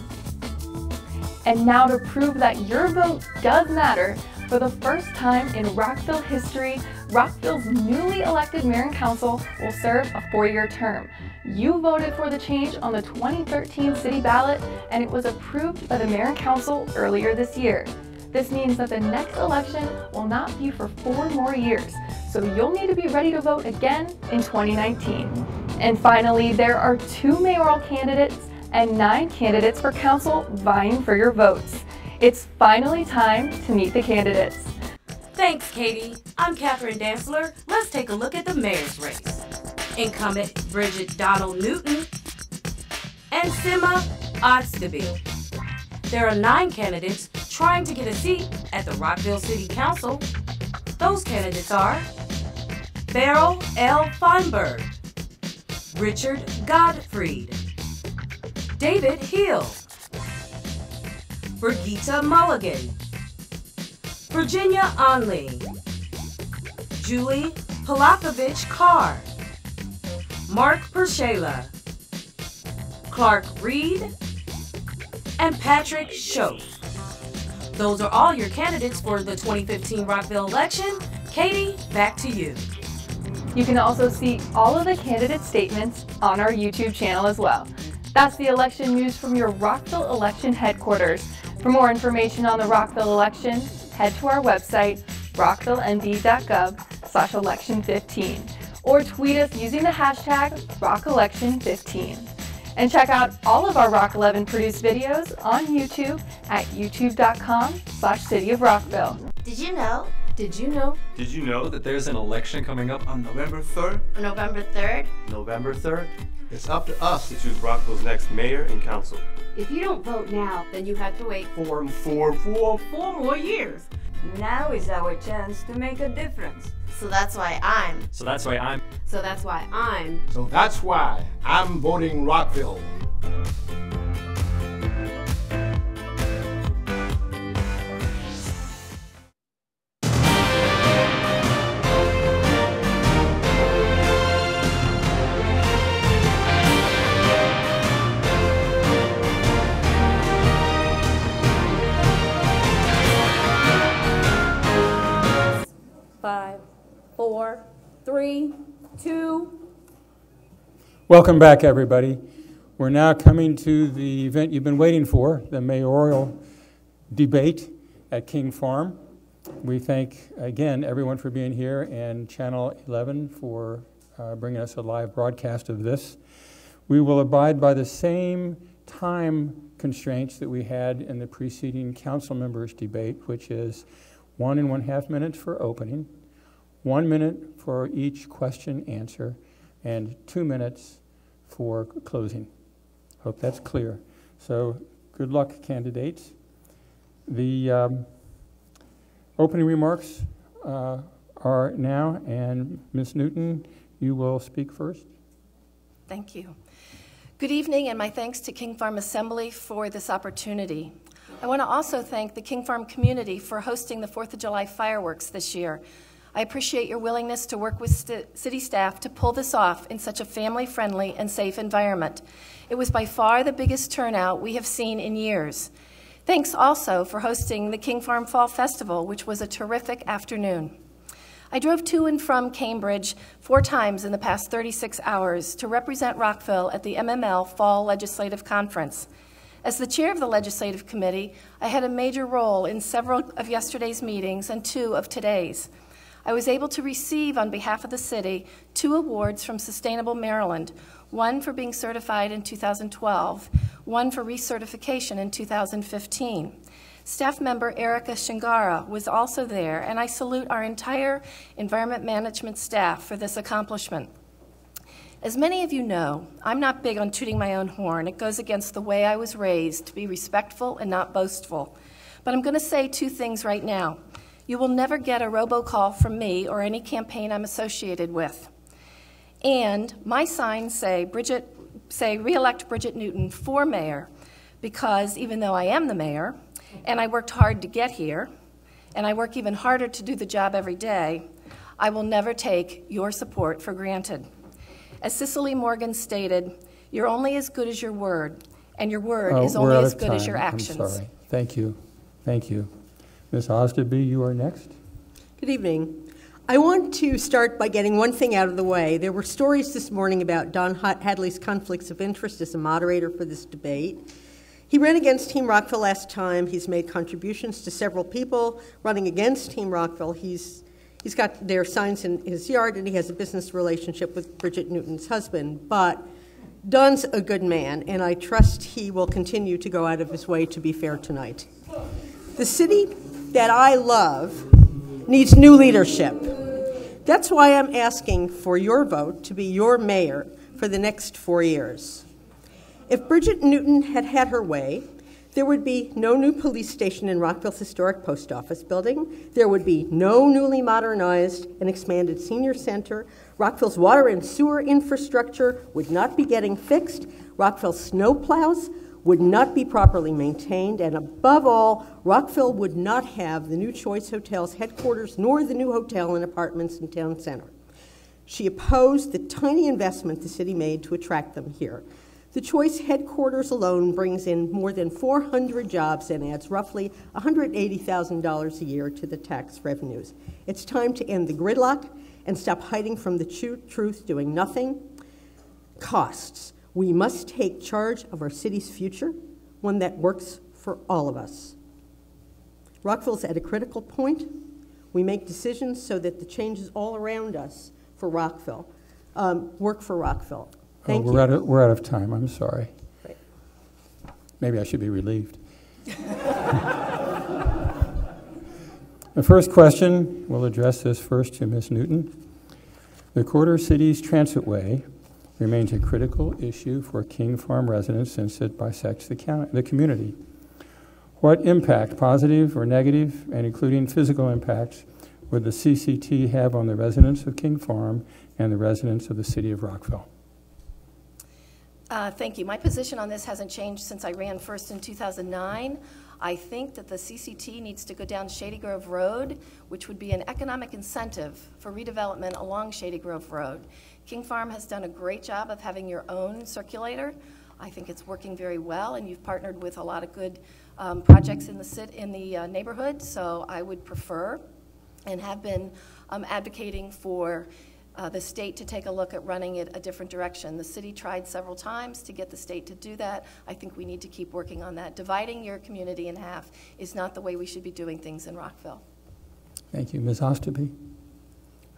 And now to prove that your vote does matter, for the first time in Rockville history, Rockville's newly elected mayor and council will serve a 4-year term. You voted for the change on the 2013 city ballot, and it was approved by the mayor and council earlier this year. This means that the next election will not be for 4 more years, so you'll need to be ready to vote again in 2019. And finally, there are 2 mayoral candidates and 9 candidates for council vying for your votes. It's finally time to meet the candidates. Thanks, Katie. I'm Catherine Dantzler. Let's take a look at the mayor's race. Incumbent Bridget Donald Newton and Sima Oxtoby. There are 9 candidates trying to get a seat at the Rockville City Council. Those candidates are Beryl L. Feinberg, Richard GOTTFRIED, David Hill, Brigitta Mullican, Virginia Onley, Julie Polakovich-Carr, Mark Pershela, Clark Reed, and Patrick Schoof. Those are all your candidates for the 2015 Rockville election. Katie, back to you. You can also see all of the candidate statements on our YouTube channel as well. That's the election news from your Rockville election headquarters. For more information on the Rockville election, head to our website, rockvilleND.gov/election15, or tweet us using the hashtag RockElection15. And check out all of our Rock 11 produced videos on YouTube at youtube.com/City of Rockville. Did you know? Did you know? Did you know that there's an election coming up on November 3rd? November 3rd? November 3rd? It's up to us to choose Rockville's next mayor and council. If you don't vote now, then you have to wait Four more years. Now is our chance to make a difference. So that's why I'm. So that's why I'm voting Rockville. Five, 4, 3, 2. Welcome back, everybody. We're now coming to the event you've been waiting for, the mayoral debate at King Farm. We thank, again, everyone for being here and Channel 11 for bringing us a live broadcast of this. We will abide by the same time constraints that we had in the preceding council members debate, which is 1 1/2 minutes for opening, 1 minute for each question answer, and 2 minutes for closing. Hope that's clear. So good luck, candidates. The opening remarks are now, and Ms. Newton, you will speak first. Thank you. Good evening, and my thanks to King Farm Assembly for this opportunity. I want to also thank the King Farm community for hosting the 4th of July fireworks this year. I appreciate your willingness to work with city staff to pull this off in such a family-friendly and safe environment. It was by far the biggest turnout we have seen in years. Thanks also for hosting the King Farm Fall Festival, which was a terrific afternoon. I drove to and from Cambridge 4 times in the past 36 hours to represent Rockville at the MML Fall Legislative Conference. As the chair of the Legislative Committee, I had a major role in several of yesterday's meetings and 2 of today's. I was able to receive, on behalf of the city, 2 awards from Sustainable Maryland, one for being certified in 2012, one for recertification in 2015. Staff member Erica Shingara was also there, and I salute our entire environment management staff for this accomplishment. As many of you know, I'm not big on tooting my own horn. It goes against the way I was raised, to be respectful and not boastful. But I'm going to say 2 things right now. You will never get a robocall from me or any campaign I'm associated with. And my signs say re-elect Bridget Newton for mayor, because even though I am the mayor, and I worked hard to get here, and I work even harder to do the job every day, I will never take your support for granted. As Cicely Morgan stated, you're only as good as your word, and your word is only as good as your actions. I'm sorry. Thank you. Thank you. Ms. Osdeby, you are next. Good evening. I want to start by getting one thing out of the way. There were stories this morning about Don Hadley's conflicts of interest as a moderator for this debate. He ran against Team Rockville last time. He's made contributions to several people running against Team Rockville. He's got their signs in his yard, and he has a business relationship with Bridget Newton's husband. But Don's a good man, and I trust he will continue to go out of his way to be fair tonight. The city that I love needs new leadership. That's why I'm asking for your vote to be your mayor for the next 4 years. If Bridget Newton had had her way, there would be no new police station in Rockville's historic post office building. There would be no newly modernized and expanded senior center. Rockville's water and sewer infrastructure would not be getting fixed. Rockville's snow plows would not be properly maintained, and above all, Rockville would not have the new Choice Hotel's headquarters nor the new hotel and apartments in town center. She opposed the tiny investment the city made to attract them here. The Choice headquarters alone brings in more than 400 jobs and adds roughly $180,000 a year to the tax revenues. It's time to end the gridlock and stop hiding from the truth, doing nothing. Costs. We must take charge of our city's future, one that works for all of us. Rockville's at a critical point. We make decisions so that the changes all around us for Rockville work for Rockville. Thank you. We're out of time. I'm sorry. Right. Maybe I should be relieved. The first question, we'll address this first to Ms. Newton. The Quarter Cities Transitway remains a critical issue for King Farm residents since it bisects the community. What impact, positive or negative, and including physical impacts, would the CCT have on the residents of King Farm and the residents of the city of Rockville? Thank you. My position on this hasn't changed since I ran first in 2009. I think that the CCT needs to go down Shady Grove Road, which would be an economic incentive for redevelopment along Shady Grove Road. King Farm has done a great job of having your own circulator. I think it's working very well, and you've partnered with a lot of good projects in the neighborhood, so I would prefer and have been advocating for the state to take a look at running it a different direction. The city tried several times to get the state to do that. I think we need to keep working on that. Dividing your community in half is not the way we should be doing things in Rockville. Thank you. Ms. Osterby?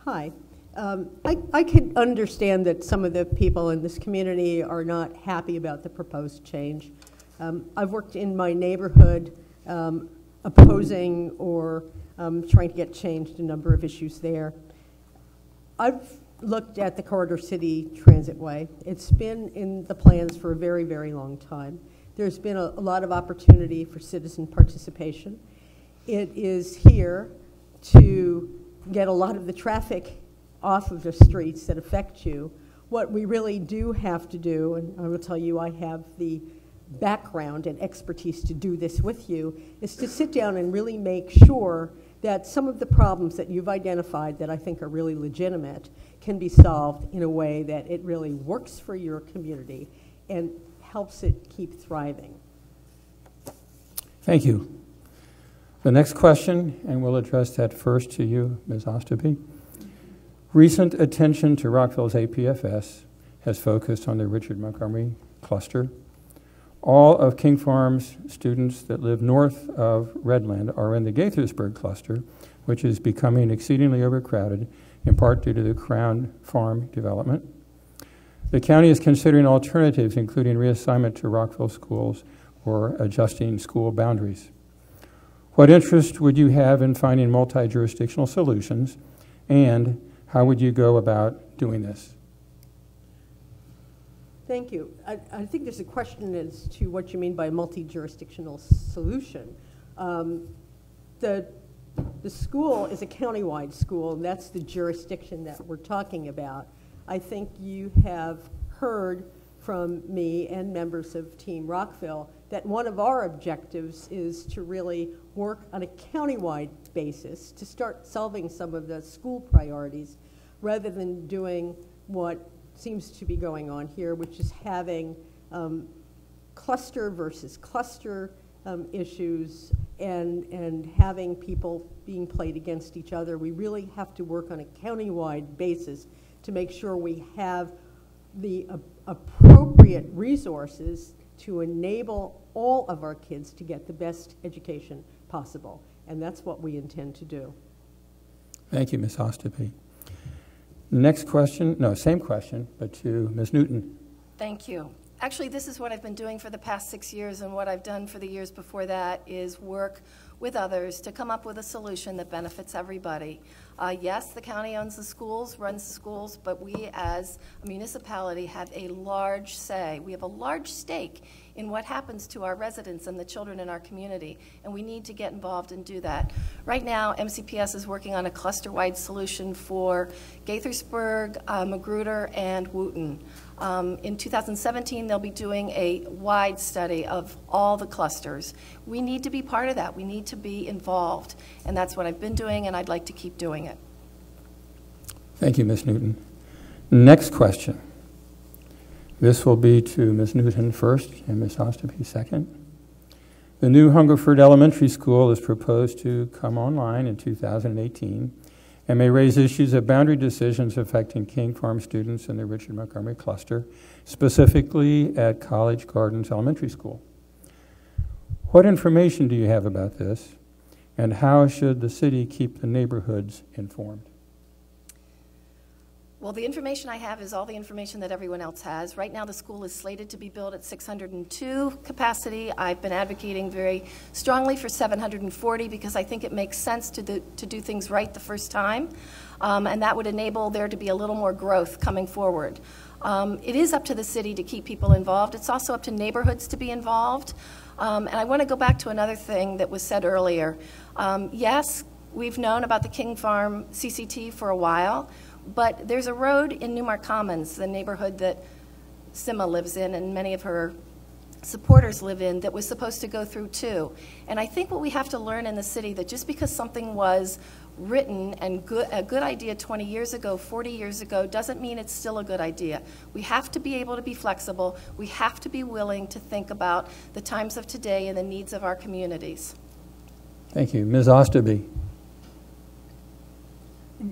Hi. I can understand that some of the people in this community are not happy about the proposed change. I've worked in my neighborhood opposing or trying to get changed a number of issues there. I've looked at the Corridor City Transitway. It's been in the plans for a very, very long time. There's been a lot of opportunity for citizen participation. It is here to get a lot of the traffic off of the streets that affect you. What we really do have to do, and I will tell you I have the background and expertise to do this with you, is to sit down and really make sure that some of the problems that you've identified that I think are really legitimate can be solved in a way that it really works for your community and helps it keep thriving. Thank you. The next question, and we'll address that first to you, Ms. Osterby. Recent attention to Rockville's APFS has focused on the Richard Montgomery cluster. All of King Farm's students that live north of Redland are in the Gaithersburg cluster, which is becoming exceedingly overcrowded, in part due to the Crown Farm development. The county is considering alternatives, including reassignment to Rockville schools or adjusting school boundaries. What interest would you have in finding multi-jurisdictional solutions, and how would you go about doing this? Thank you. I think there's a question as to what you mean by a multi-jurisdictional solution. The school is a countywide school, and that's the jurisdiction that we're talking about. I think you have heard from me and members of Team Rockville that one of our objectives is to really work on a countywide basis to start solving some of the school priorities rather than doing what seems to be going on here, which is having cluster versus cluster issues and having people being played against each other. We really have to work on a countywide basis to make sure we have the appropriate resources to enable all of our kids to get the best education possible. And that's what we intend to do. Thank you, Ms. Osterby. Next question, no, same question, but to Ms. Newton. Thank you. Actually, this is what I've been doing for the past 6 years, and what I've done for the years before that is work with others to come up with a solution that benefits everybody. Yes, the county owns the schools, runs the schools, but we as a municipality have a large say. We have a large stake in what happens to our residents and the children in our community, and we need to get involved and do that. Right now, MCPS is working on a cluster-wide solution for Gaithersburg, Magruder, and Wootton. In 2017, they'll be doing a wide study of all the clusters. We need to be part of that. We need to be involved, and that's what I've been doing, and I'd like to keep doing it. Thank you, Ms. Newton. Next question. This will be to Ms. Newton first and Ms. Osterby second. The new Hungerford Elementary School is proposed to come online in 2018 and may raise issues of boundary decisions affecting King Farm students in the Richard Montgomery cluster, specifically at College Gardens Elementary School. What information do you have about this, and how should the city keep the neighborhoods informed? Well, the information I have is all the information that everyone else has. Right now, the school is slated to be built at 602 capacity. I've been advocating very strongly for 740 because I think it makes sense to do things right the first time, and that would enable there to be a little more growth coming forward. It is up to the city to keep people involved. It's also up to neighborhoods to be involved. And I want to go back to another thing that was said earlier. Yes, we've known about the King Farm CCT for a while, but there's a road in Newmark Commons, the neighborhood that Sima lives in and many of her supporters live in, that was supposed to go through too. And I think what we have to learn in the city, that just because something was written and a good idea 20 years ago, 40 years ago, doesn't mean it's still a good idea. We have to be able to be flexible. We have to be willing to think about the times of today and the needs of our communities. Thank you. Ms. Osterby.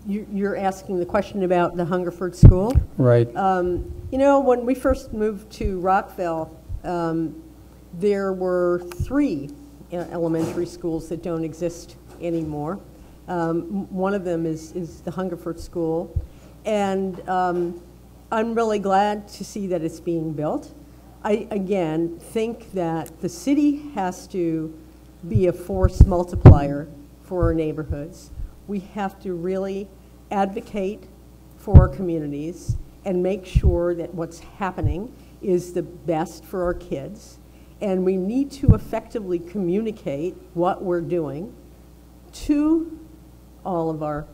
You're asking the question about the Hungerford School? Right. You know, when we first moved to Rockville, there were 3 elementary schools that don't exist anymore. One of them is the Hungerford School, and I'm really glad to see that it's being built. I, again, think that the city has to be a force multiplier for our neighborhoods. We have to really advocate for our communities and make sure that what's happening is the best for our kids. And we need to effectively communicate what we're doing to all of our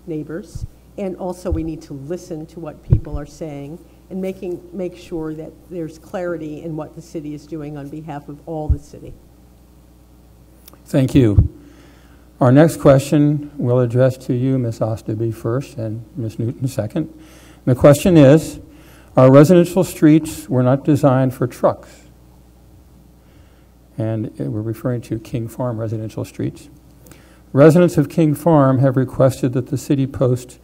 neighbors. And also we need to listen to what people are saying and make sure that there's clarity in what the city is doing on behalf of all the city. Thank you. Our next question we'll address to you, Ms. Osterby, first, and Ms. Newton second. The question is, our residential streets were not designed for trucks. And we're referring to King Farm residential streets. Residents of King Farm have requested that the city post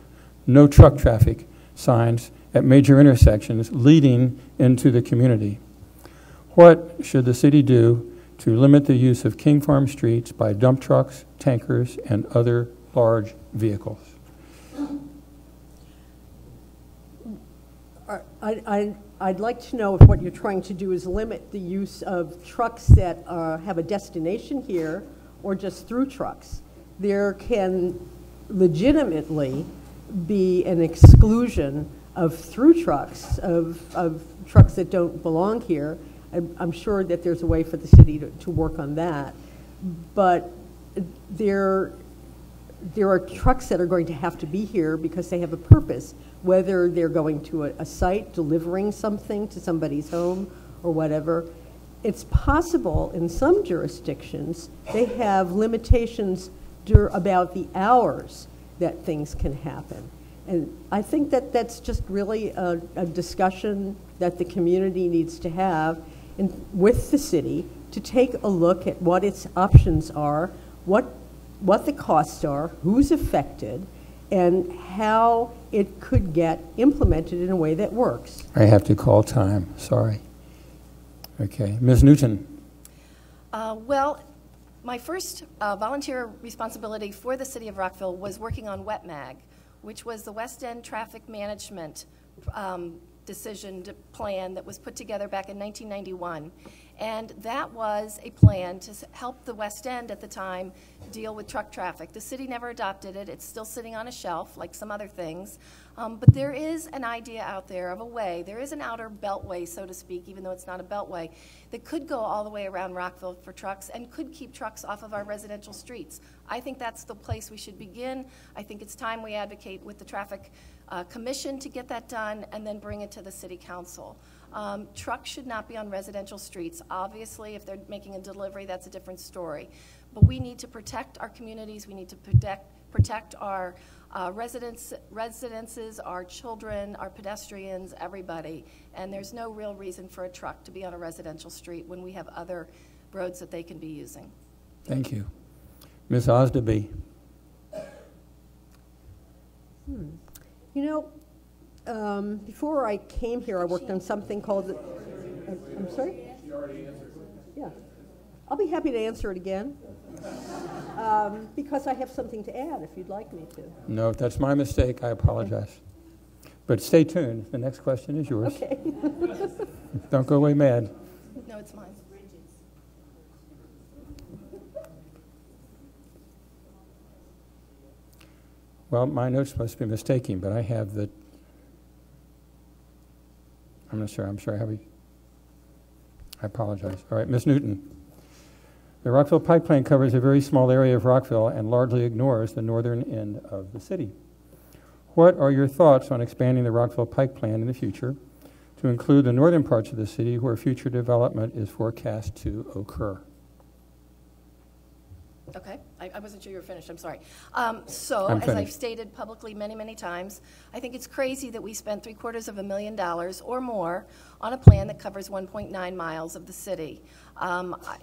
no truck traffic signs at major intersections leading into the community. What should the city do to limit the use of King Farm streets by dump trucks, tankers, and other large vehicles? I'd like to know if what you're trying to do is limit the use of trucks that have a destination here or just through trucks. There can legitimately be an exclusion of through trucks, of trucks that don't belong here. I'm sure that there's a way for the city to work on that. But there are trucks that are going to have to be here because they have a purpose, whether they're going to a site, delivering something to somebody's home or whatever. It's possible in some jurisdictions they have limitations about the hours that things can happen. And I think that that's just really a discussion that the community needs to have with the city to take a look at what its options are, what the costs are, who's affected, and how it could get implemented in a way that works. I have to call time, sorry. Okay, Ms. Newton. Well, my first volunteer responsibility for the city of Rockville was working on WETMAG, which was the West End Traffic Management plan that was put together back in 1991. And that was a plan to help the West End at the time deal with truck traffic. The city never adopted it. It's still sitting on a shelf like some other things. But there is an idea out there of a way. There is an outer beltway, so to speak, even though it's not a beltway, that could go all the way around Rockville for trucks and could keep trucks off of our residential streets. I think that's the place we should begin. I think it's time we advocate with the Traffic Commission to get that done and then bring it to the City Council. Trucks should not be on residential streets. Obviously, if they're making a delivery, that's a different story. But we need to protect our communities. We need to protect our residences, our children, our pedestrians, everybody. And there's no real reason for a truck to be on a residential street when we have other roads that they can be using. Thank you. Ms. Osdeby. You know, before I came here, I worked on something called, I'm sorry? Yeah. I'll be happy to answer it again, because I have something to add if you'd like me to. No, if that's my mistake, I apologize. But stay tuned. The next question is yours. Okay. Don't go away mad. No, it's mine. Well, my notes must be mistaken, but I have the, I'm not sure. I'm sorry. I apologize. All right, Ms. Newton. The Rockville Pike Plan covers a very small area of Rockville and largely ignores the northern end of the city. What are your thoughts on expanding the Rockville Pike Plan in the future to include the northern parts of the city where future development is forecast to occur? Okay, I wasn't sure you were finished, I'm sorry. So, I'm as finished. I've stated publicly many, many times, I think it's crazy that we spent $750,000 or more on a plan that covers 1.9 miles of the city.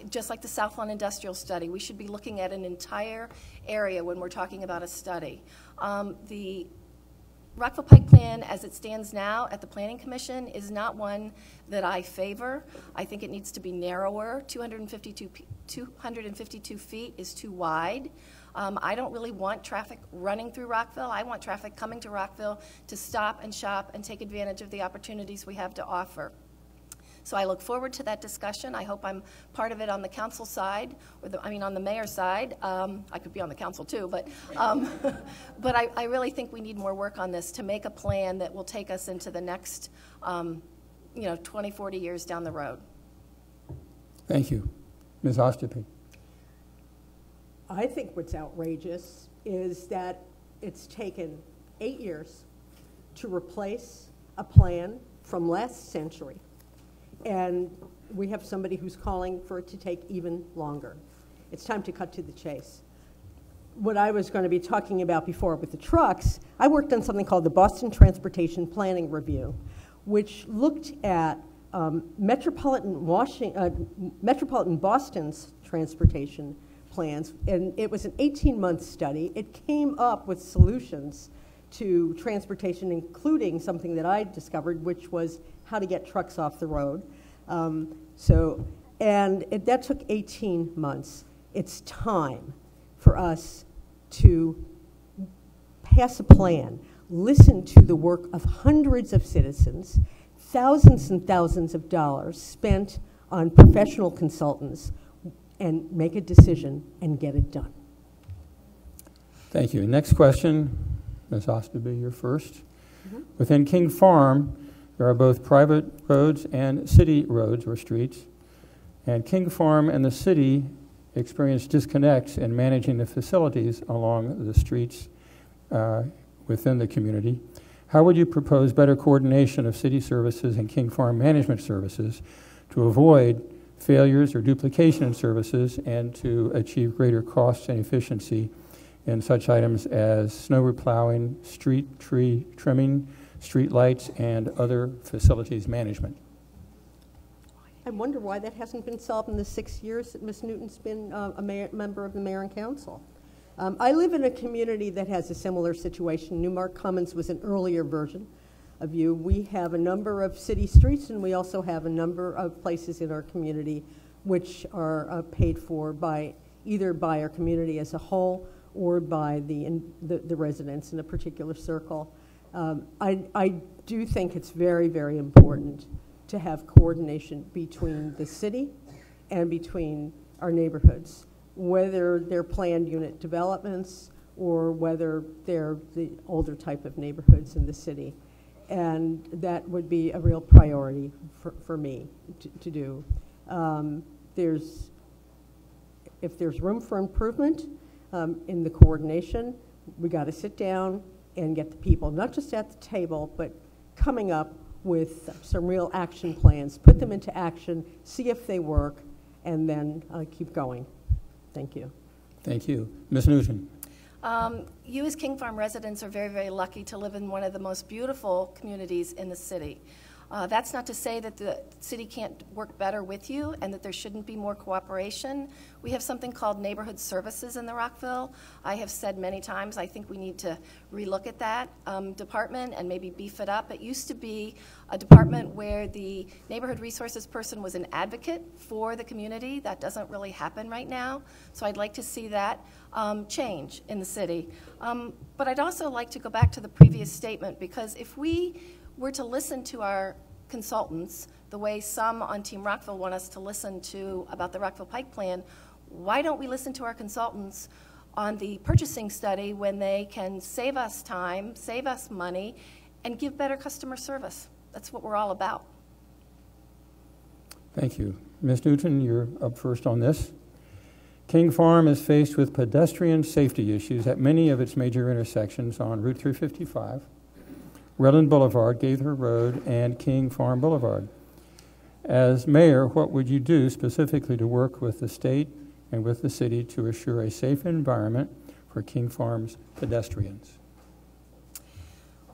Just like the South Lawn Industrial Study, we should be looking at an entire area when we're talking about a study. The Rockville Pike Plan, as it stands now at the Planning Commission, is not one that I favor. I think it needs to be narrower. 252 feet is too wide. I don't really want traffic running through Rockville. I want traffic coming to Rockville to stop and shop and take advantage of the opportunities we have to offer. So I look forward to that discussion. I hope I'm part of it on the council side, or on the mayor's side. I could be on the council too, but I really think we need more work on this to make a plan that will take us into the next 20, 40 years down the road. Thank you. Ms. Ostepe. I think what's outrageous is that it's taken 8 years to replace a plan from last century. And we have somebody who's calling for it to take even longer. It's time to cut to the chase. What I was going to be talking about before with the trucks, I worked on something called the Boston Transportation Planning Review, which looked at Metropolitan Boston's transportation plans, and it was an 18-month study. It came up with solutions to transportation, including something that I discovered, which was how to get trucks off the road. That took 18 months. It's time for us to pass a plan, listen to the work of hundreds of citizens, thousands and thousands of dollars spent on professional consultants, and make a decision and get it done. Thank you. Next question, Ms. Osterby, you're first. Within King Farm, there are both private roads and city roads or streets, and King Farm and the city experience disconnects in managing the facilities along the streets within the community. How would you propose better coordination of city services and King Farm management services to avoid failures or duplication in services and to achieve greater cost and efficiency in such items as snow replowing, street tree trimming, street lights, and other facilities management? I wonder why that hasn't been solved in the 6 years that Ms. Newton's been a member of the Mayor and Council. I live in a community that has a similar situation. Newmark Commons was an earlier version of you. We have a number of city streets, and we also have a number of places in our community which are paid for by either by our community as a whole or by the residents in a particular circle. I do think it's very, very important to have coordination between the city and between our neighborhoods, whether they're planned unit developments or whether they're the older type of neighborhoods in the city. And that would be a real priority for me to do. If there's room for improvement in the coordination, we got to sit down and get the people, not just at the table, but coming up with some real action plans, put them into action, see if they work, and then keep going. Thank you. Thank you. Ms. Nugent. You as King Farm residents are very, very lucky to live in one of the most beautiful communities in the city. That's not to say that the city can't work better with you and that there shouldn't be more cooperation. We have something called neighborhood services in the Rockville. I have said many times I think we need to relook at that department and maybe beef it up. It used to be a department where the neighborhood resources person was an advocate for the community. That doesn't really happen right now. So I'd like to see that change in the city. But I'd also like to go back to the previous statement, because if we were to listen to our consultants the way some on Team Rockville want us to listen to about the Rockville Pike Plan, why don't we listen to our consultants on the purchasing study when they can save us time, save us money, and give better customer service? That's what we're all about. Thank you. Ms. Newton, you're up first on this. King Farm is faced with pedestrian safety issues at many of its major intersections on Route 355, Redland Boulevard, Gaither Road, and King Farm Boulevard. As mayor, what would you do specifically to work with the state and with the city to assure a safe environment for King Farm's pedestrians?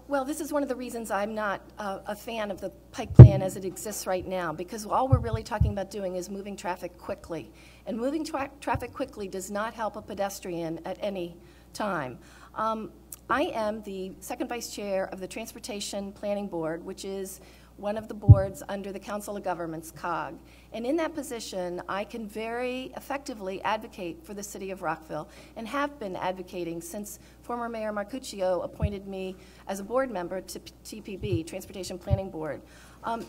Well, this is one of the reasons I'm not a fan of the Pike Plan as it exists right now, because all we're really talking about doing is moving traffic quickly. And moving traffic quickly does not help a pedestrian at any time. I am the second vice chair of the Transportation Planning Board, which is one of the boards under the Council of Governments, COG. And in that position, I can very effectively advocate for the city of Rockville, and have been advocating since former Mayor Marcuccio appointed me as a board member to TPB, Transportation Planning Board.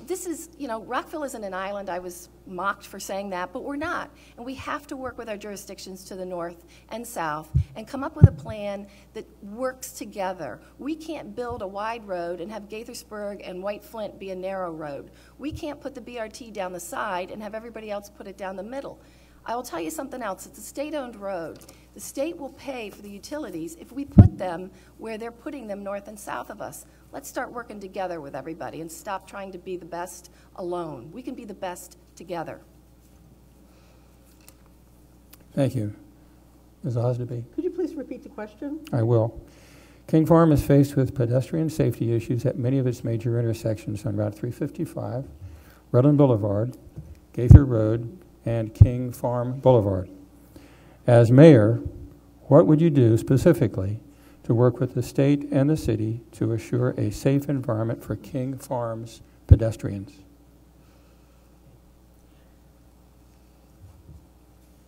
This is, Rockville isn't an island. I was mocked for saying that, but we're not. And we have to work with our jurisdictions to the north and south and come up with a plan that works together. We can't build a wide road and have Gaithersburg and White Flint be a narrow road. We can't put the BRT down the side and have everybody else put it down the middle. I will tell you something else. It's a state-owned road. The state will pay for the utilities if we put them where they're putting them north and south of us. Let's start working together with everybody and stop trying to be the best alone. We can be the best together. Thank you. Ms. Osdeby. Could you please repeat the question? I will. King Farm is faced with pedestrian safety issues at many of its major intersections on Route 355, Redland Boulevard, Gaither Road, and King Farm Boulevard. As mayor, what would you do specifically to work with the state and the city to assure a safe environment for King Farm's pedestrians?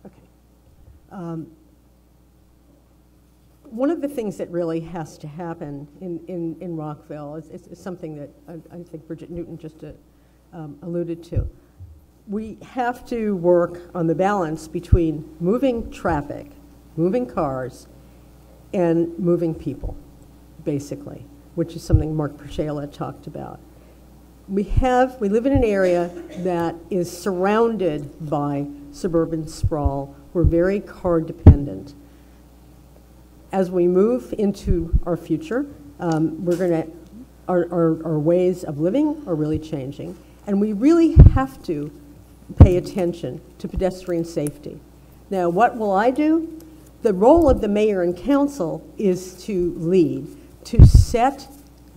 Okay. One of the things that really has to happen in Rockville is something that I think Bridget Newton just alluded to. We have to work on the balance between moving traffic, moving cars, and moving people, basically, which is something Mark Pershela talked about. We live in an area that is surrounded by suburban sprawl. We're very car dependent. As we move into our future, our ways of living are really changing, and we really have to pay attention to pedestrian safety. Now, what will I do? The role of the mayor and council is to lead, to set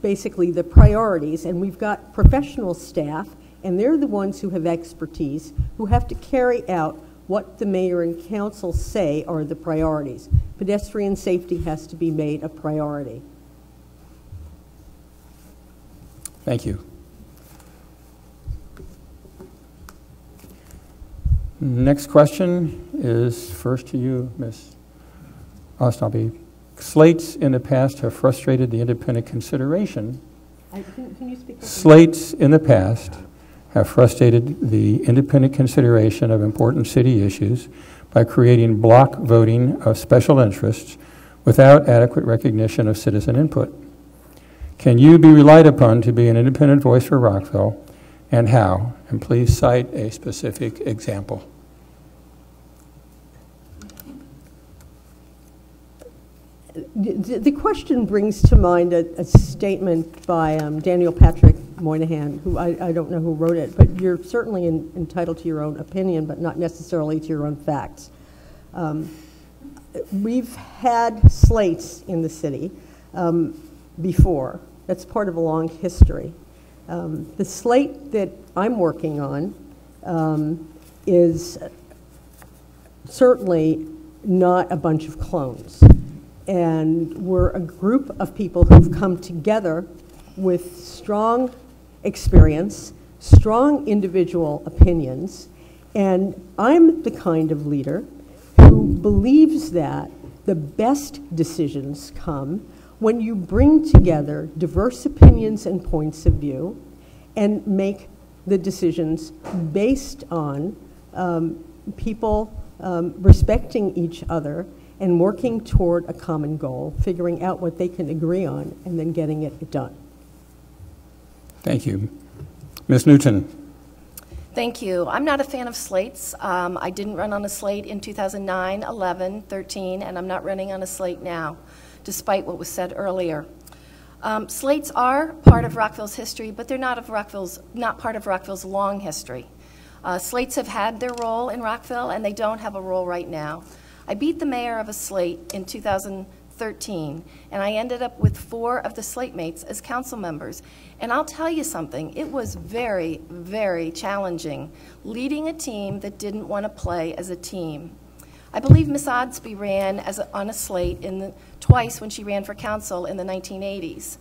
basically the priorities, and we've got professional staff, and they're the ones who have expertise, who have to carry out what the mayor and council say are the priorities. Pedestrian safety has to be made a priority. Thank you. Next question is first to you, Ms. Osdeby. Slates in the past have frustrated the independent consideration. Can you speak up? Slates in the past have frustrated the independent consideration of important city issues by creating block voting of special interests without adequate recognition of citizen input. Can you be relied upon to be an independent voice for Rockville, and how? And please cite a specific example. The question brings to mind a statement by Daniel Patrick Moynihan, who I don't know who wrote it, but you're certainly entitled to your own opinion, but not necessarily to your own facts. we've had slates in the city before. That's part of a long history. The slate that I'm working on is certainly not a bunch of clones. And we're a group of people who've come together with strong experience, strong individual opinions, and I'm the kind of leader who believes that the best decisions come when you bring together diverse opinions and points of view and make the decisions based on people respecting each other and working toward a common goal, figuring out what they can agree on, and then getting it done. Thank you. Ms. Newton. Thank you. I'm not a fan of slates. I didn't run on a slate in 2009, 11, 13, and I'm not running on a slate now, despite what was said earlier. Slates are part of Rockville's history, but they're not part of Rockville's long history. Slates have had their role in Rockville, and they don't have a role right now. I beat the mayor of a slate in 2013, and I ended up with 4 of the slate mates as council members. And I'll tell you something, it was very, very challenging leading a team that didn't want to play as a team. I believe Ms. Odsby ran on a slate twice when she ran for council in the 1980s.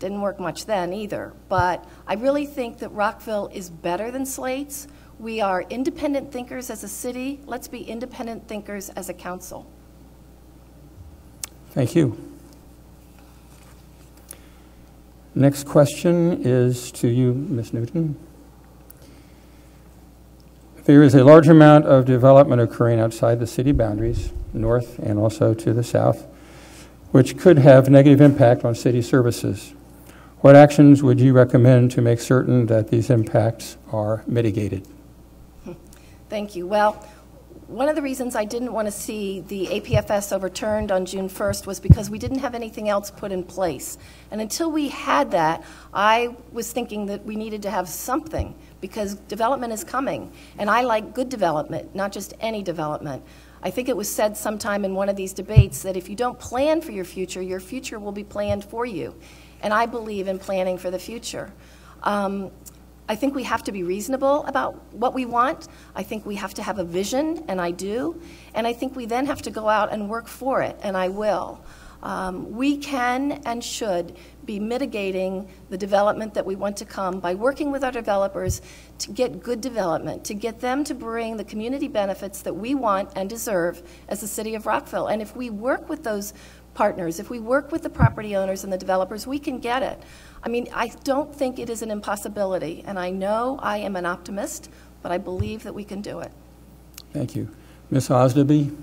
Didn't work much then either, but I really think that Rockville is better than slates. We are independent thinkers as a city. Let's be independent thinkers as a council. Thank you. Next question is to you, Ms. Newton. There is a large amount of development occurring outside the city boundaries, north and also to the south, which could have negative impact on city services. What actions would you recommend to make certain that these impacts are mitigated? Thank you. Well, one of the reasons I didn't want to see the APFS overturned on June 1st was because we didn't have anything else put in place. And until we had that, I was thinking that we needed to have something because development is coming. And I like good development, not just any development. I think it was said sometime in one of these debates that if you don't plan for your future will be planned for you. And I believe in planning for the future. I think we have to be reasonable about what we want. I think we have to have a vision, and I do. And I think we then have to go out and work for it, and I will. We can and should be mitigating the development that we want to come by working with our developers to get good development, to get them to bring the community benefits that we want and deserve as the city of Rockville. And if we work with those partners, if we work with the property owners and the developers, we can get it. I mean, I don't think it is an impossibility, and I know I am an optimist, but I believe that we can do it. Thank you. Ms. Osdeby?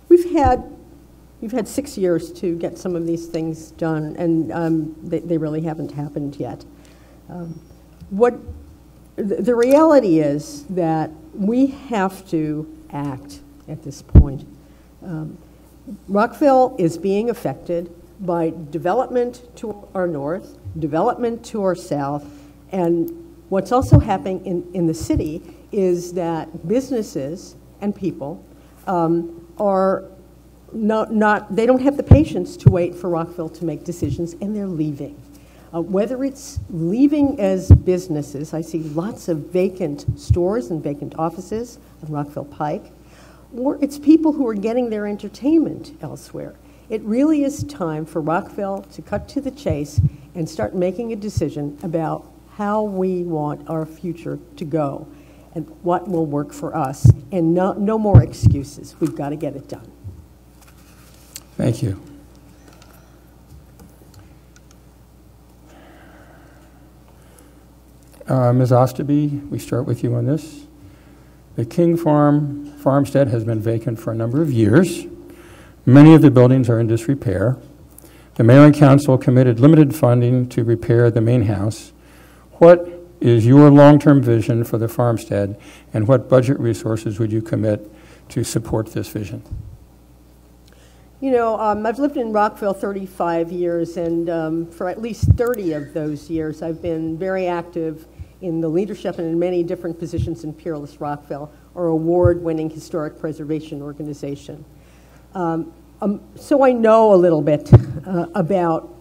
We've had 6 years to get some of these things done, and they really haven't happened yet. The reality is that we have to act at this point. Rockville is being affected by development to our north, development to our south, and what's also happening in the city is that businesses and people are they don't have the patience to wait for Rockville to make decisions, and they're leaving. Whether it's leaving as businesses, I see lots of vacant stores and vacant offices on Rockville Pike, or it's people who are getting their entertainment elsewhere. It really is time for Rockville to cut to the chase and start making a decision about how we want our future to go and what will work for us, and no more excuses. We've got to get it done. Thank you. Ms. Osterby, we start with you on this. The King farmstead has been vacant for a number of years. Many of the buildings are in disrepair. The mayor and council committed limited funding to repair the main house. What is your long-term vision for the farmstead, and what budget resources would you commit to support this vision? You know, I've lived in Rockville 35 years, and for at least 30 of those years, I've been very active in the leadership and in many different positions in Peerless Rockville, our award-winning historic preservation organization. So I know a little bit about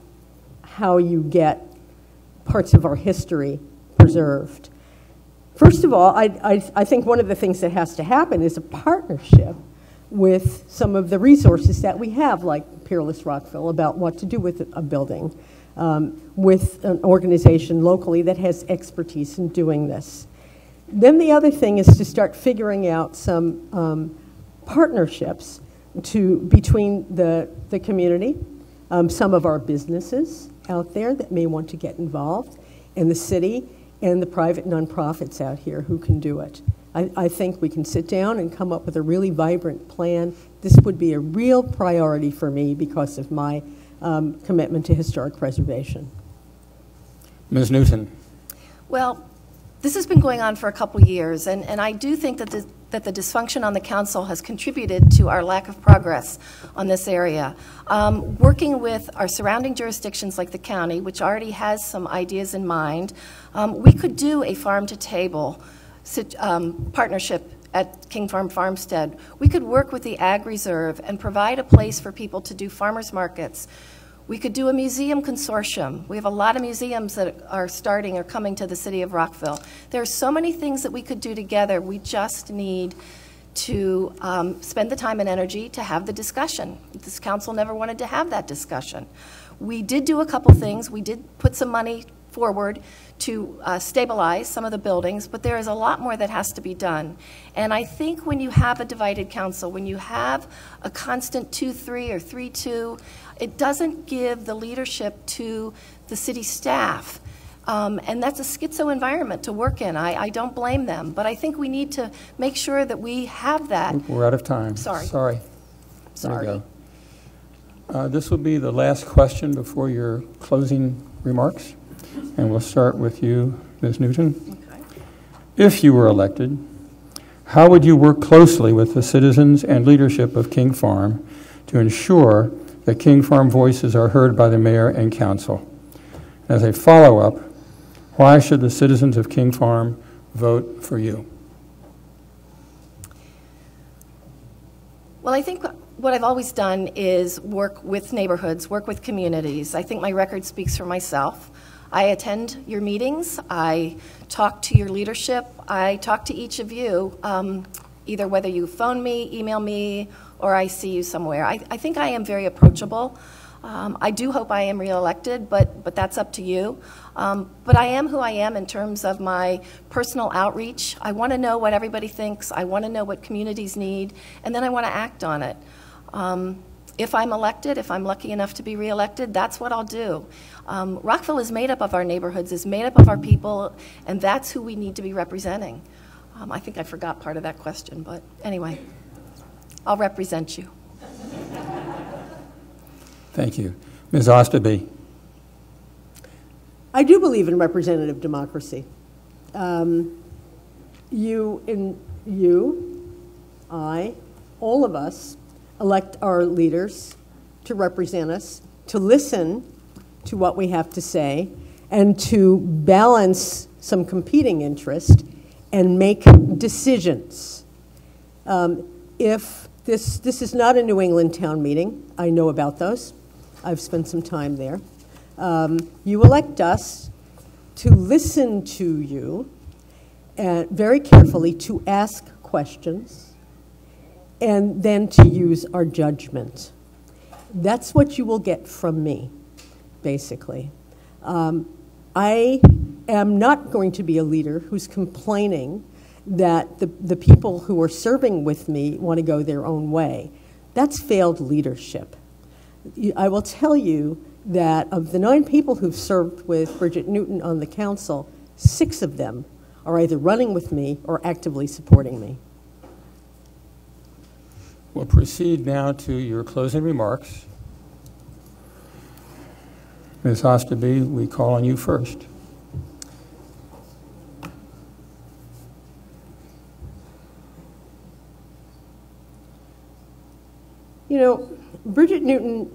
how you get parts of our history preserved. First of all, I think one of the things that has to happen is a partnership with some of the resources that we have, like Peerless Rockville, about what to do with a building, with an organization locally that has expertise in doing this. Then the other thing is to start figuring out some partnerships between the community, some of our businesses out there that may want to get involved, and the city, and the private nonprofits out here who can do it. I think we can sit down and come up with a really vibrant plan. This would be a real priority for me because of my commitment to historic preservation. Ms. Newton. Well, this has been going on for a couple years, and I do think that the dysfunction on the council has contributed to our lack of progress on this area. Working with our surrounding jurisdictions like the county, which already has some ideas in mind, we could do a farm-to-table partnership at King Farm Farmstead. We could work with the Ag Reserve and provide a place for people to do farmers markets. We could do a museum consortium. We have a lot of museums that are starting or coming to the city of Rockville. There are so many things that we could do together. We just need to spend the time and energy to have the discussion. This council never wanted to have that discussion. We did do a couple things. We did put some money forward to stabilize some of the buildings, but there is a lot more that has to be done. And I think when you have a divided council, when you have a constant 2-3 or 3-2, it doesn't give the leadership to the city staff. And that's a schizo environment to work in. I don't blame them, but I think we need to make sure that we have that. We're out of time. Sorry. Sorry. Sorry. There we go. This will be the last question before your closing remarks. And we'll start with you, Ms. Newton. Okay. If you were elected, how would you work closely with the citizens and leadership of King Farm to ensure that King Farm voices are heard by the mayor and council? As a follow-up, why should the citizens of King Farm vote for you? Well, I think what I've always done is work with neighborhoods, work with communities. I think my record speaks for myself. I attend your meetings, I talk to your leadership, I talk to each of you, either whether you phone me, email me, or I see you somewhere. I think I am very approachable. I do hope I am reelected, but that's up to you. But I am who I am in terms of my personal outreach. I want to know what everybody thinks, I want to know what communities need, and then I want to act on it. If I'm elected, if I'm lucky enough to be reelected, that's what I'll do. Rockville is made up of our neighborhoods, is made up of our people, and that's who we need to be representing. I think I forgot part of that question, but anyway, I'll represent you. Thank you. Ms. Osterby. I do believe in representative democracy. I, all of us, elect our leaders to represent us, to listen to what we have to say, and to balance some competing interest and make decisions. If this is not a New England town meeting, I know about those. I've spent some time there. You elect us to listen to you and very carefully, to ask questions, and then to use our judgment. That's what you will get from me, basically. I am not going to be a leader who's complaining that the people who are serving with me want to go their own way. That's failed leadership. I will tell you that of the 9 people who've served with Bridget Newton on the council, 6 of them are either running with me or actively supporting me. We'll proceed now to your closing remarks. Ms. Osterby, we call on you first. You know, Bridget Newton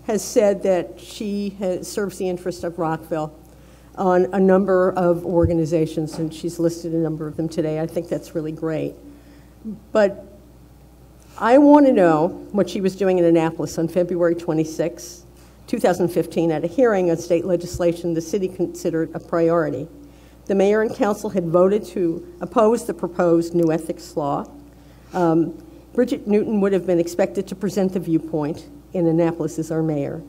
has said that she serves the interest of Rockville. on a number of organizations, and she's listed a number of them today. I think that's really great. But I want to know what she was doing in Annapolis on February 26, 2015, at a hearing on state legislation the city considered a priority. The mayor and council had voted to oppose the proposed new ethics law. Bridget Newton would have been expected to present the viewpoint in Annapolis as our mayor.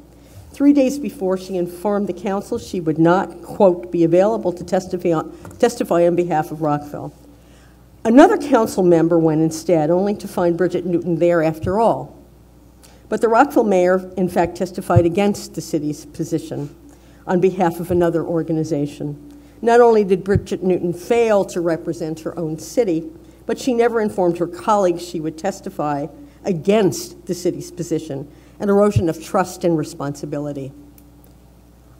3 days before, she informed the council she would not, quote, be available to testify on behalf of Rockville. Another council member went instead, only to find Bridget Newton there after all. But the Rockville mayor, in fact, testified against the city's position on behalf of another organization. Not only did Bridget Newton fail to represent her own city, but she never informed her colleagues she would testify against the city's position, an erosion of trust and responsibility.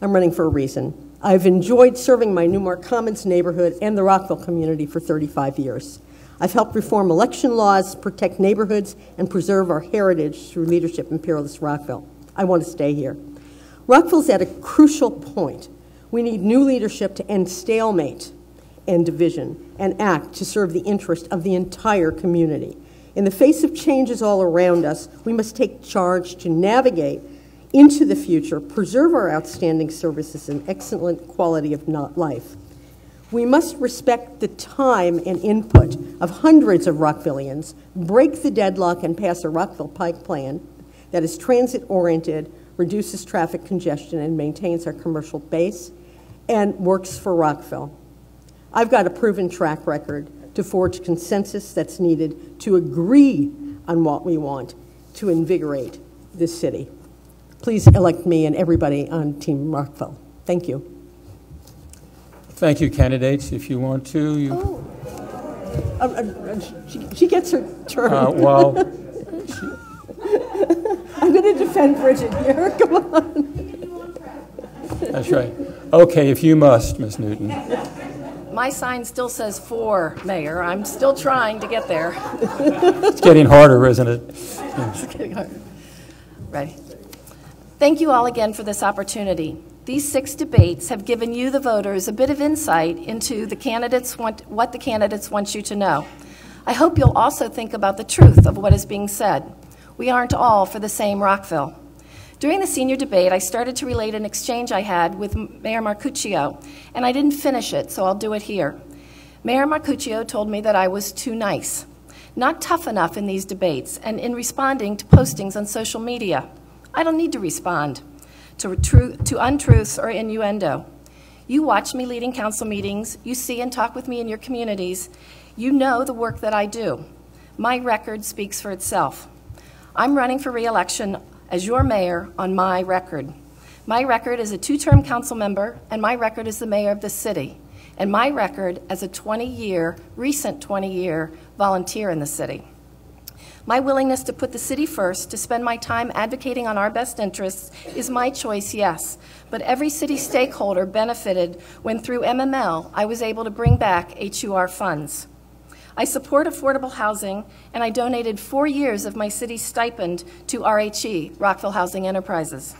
I'm running for a reason. I've enjoyed serving my Newmark Commons neighborhood and the Rockville community for 35 years. I've helped reform election laws, protect neighborhoods, and preserve our heritage through leadership in Peerless Rockville. I want to stay here. Rockville's at a crucial point. We need new leadership to end stalemate and division and act to serve the interest of the entire community. In the face of changes all around us, we must take charge to navigate into the future, preserve our outstanding services and excellent quality of life. We must respect the time and input of hundreds of Rockvillians, break the deadlock, and pass a Rockville Pike plan that is transit-oriented, reduces traffic congestion, and maintains our commercial base, and works for Rockville. I've got a proven track record to forge consensus that's needed to agree on what we want to invigorate this city. Please elect me and everybody on Team Rockville. Thank you. Thank you, candidates. If you want to, you... She gets her turn. Well, I'm going to defend Bridget here. Come on. That's right. Okay, if you must, Ms. Newton. My sign still says for mayor. I'm still trying to get there. It's getting harder, isn't it? It's getting harder. Right. Thank you all again for this opportunity. These 6 debates have given you, the voters, a bit of insight into what the candidates want you to know. I hope you'll also think about the truth of what is being said. We aren't all for the same Rockville. During the senior debate, I started to relate an exchange I had with Mayor Marcuccio, and I didn't finish it, so I'll do it here. Mayor Marcuccio told me that I was too nice, not tough enough in these debates, and in responding to postings on social media. I don't need to respond to untruths or innuendo. You watch me leading council meetings, you see and talk with me in your communities, you know the work that I do. My record speaks for itself. I'm running for re-election as your mayor on my record. My record as a 2-term council member, and my record as the mayor of the city, and my record as a recent 20-year volunteer in the city. My willingness to put the city first, to spend my time advocating on our best interests, is my choice, yes. But every city stakeholder benefited when, through MML, I was able to bring back HUR funds. I support affordable housing, and I donated 4 years of my city's stipend to RHE, Rockville Housing Enterprises.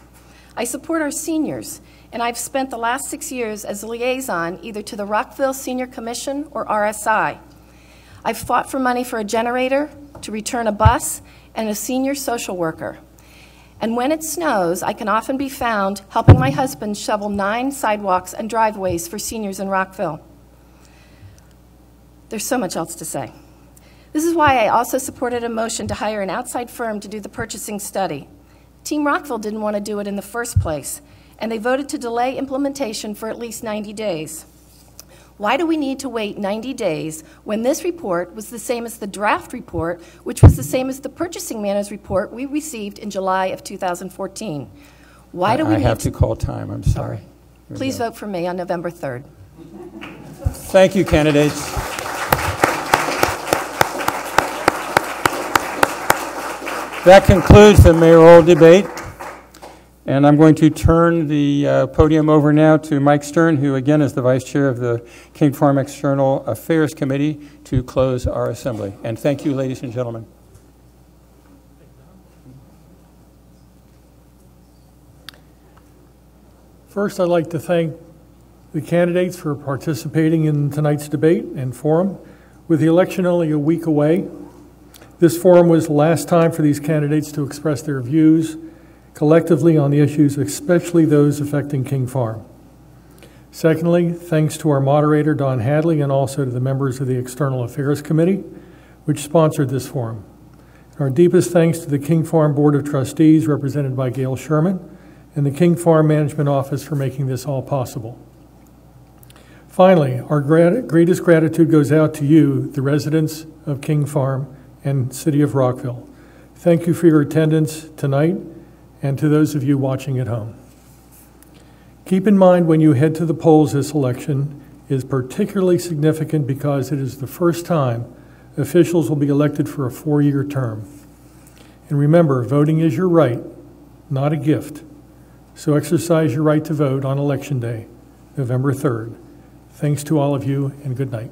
I support our seniors, and I've spent the last 6 years as a liaison either to the Rockville Senior Commission or RSI. I've fought for money for a generator, to return a bus, and a senior social worker. And when it snows, I can often be found helping my husband shovel 9 sidewalks and driveways for seniors in Rockville. There's so much else to say. This is why I also supported a motion to hire an outside firm to do the purchasing study. Team Rockville didn't want to do it in the first place, and they voted to delay implementation for at least 90 days. Why do we need to wait 90 days when this report was the same as the draft report, which was the same as the purchasing manager's report we received in July of 2014? Why do we I have to call time, I'm sorry. Please vote for me on November 3rd. Thank you, candidates. That concludes the mayoral debate. And I'm going to turn the podium over now to Mike Stern, who again is the Vice Chair of the King Farm External Affairs Committee, to close our assembly. And thank you, ladies and gentlemen. First, I'd like to thank the candidates for participating in tonight's debate and forum. With the election only a week away, this forum was the last time for these candidates to express their views collectively on the issues, especially those affecting King Farm. Secondly, thanks to our moderator, Don Hadley, and also to the members of the External Affairs Committee, which sponsored this forum. Our deepest thanks to the King Farm Board of Trustees, represented by Gail Sherman, and the King Farm Management Office for making this all possible. Finally, our greatest gratitude goes out to you, the residents of King Farm and City of Rockville. Thank you for your attendance tonight, and to those of you watching at home. Keep in mind when you head to the polls, this election is particularly significant because it is the first time officials will be elected for a 4-year term. And remember, voting is your right, not a gift. So exercise your right to vote on Election Day, November 3rd. Thanks to all of you, and good night.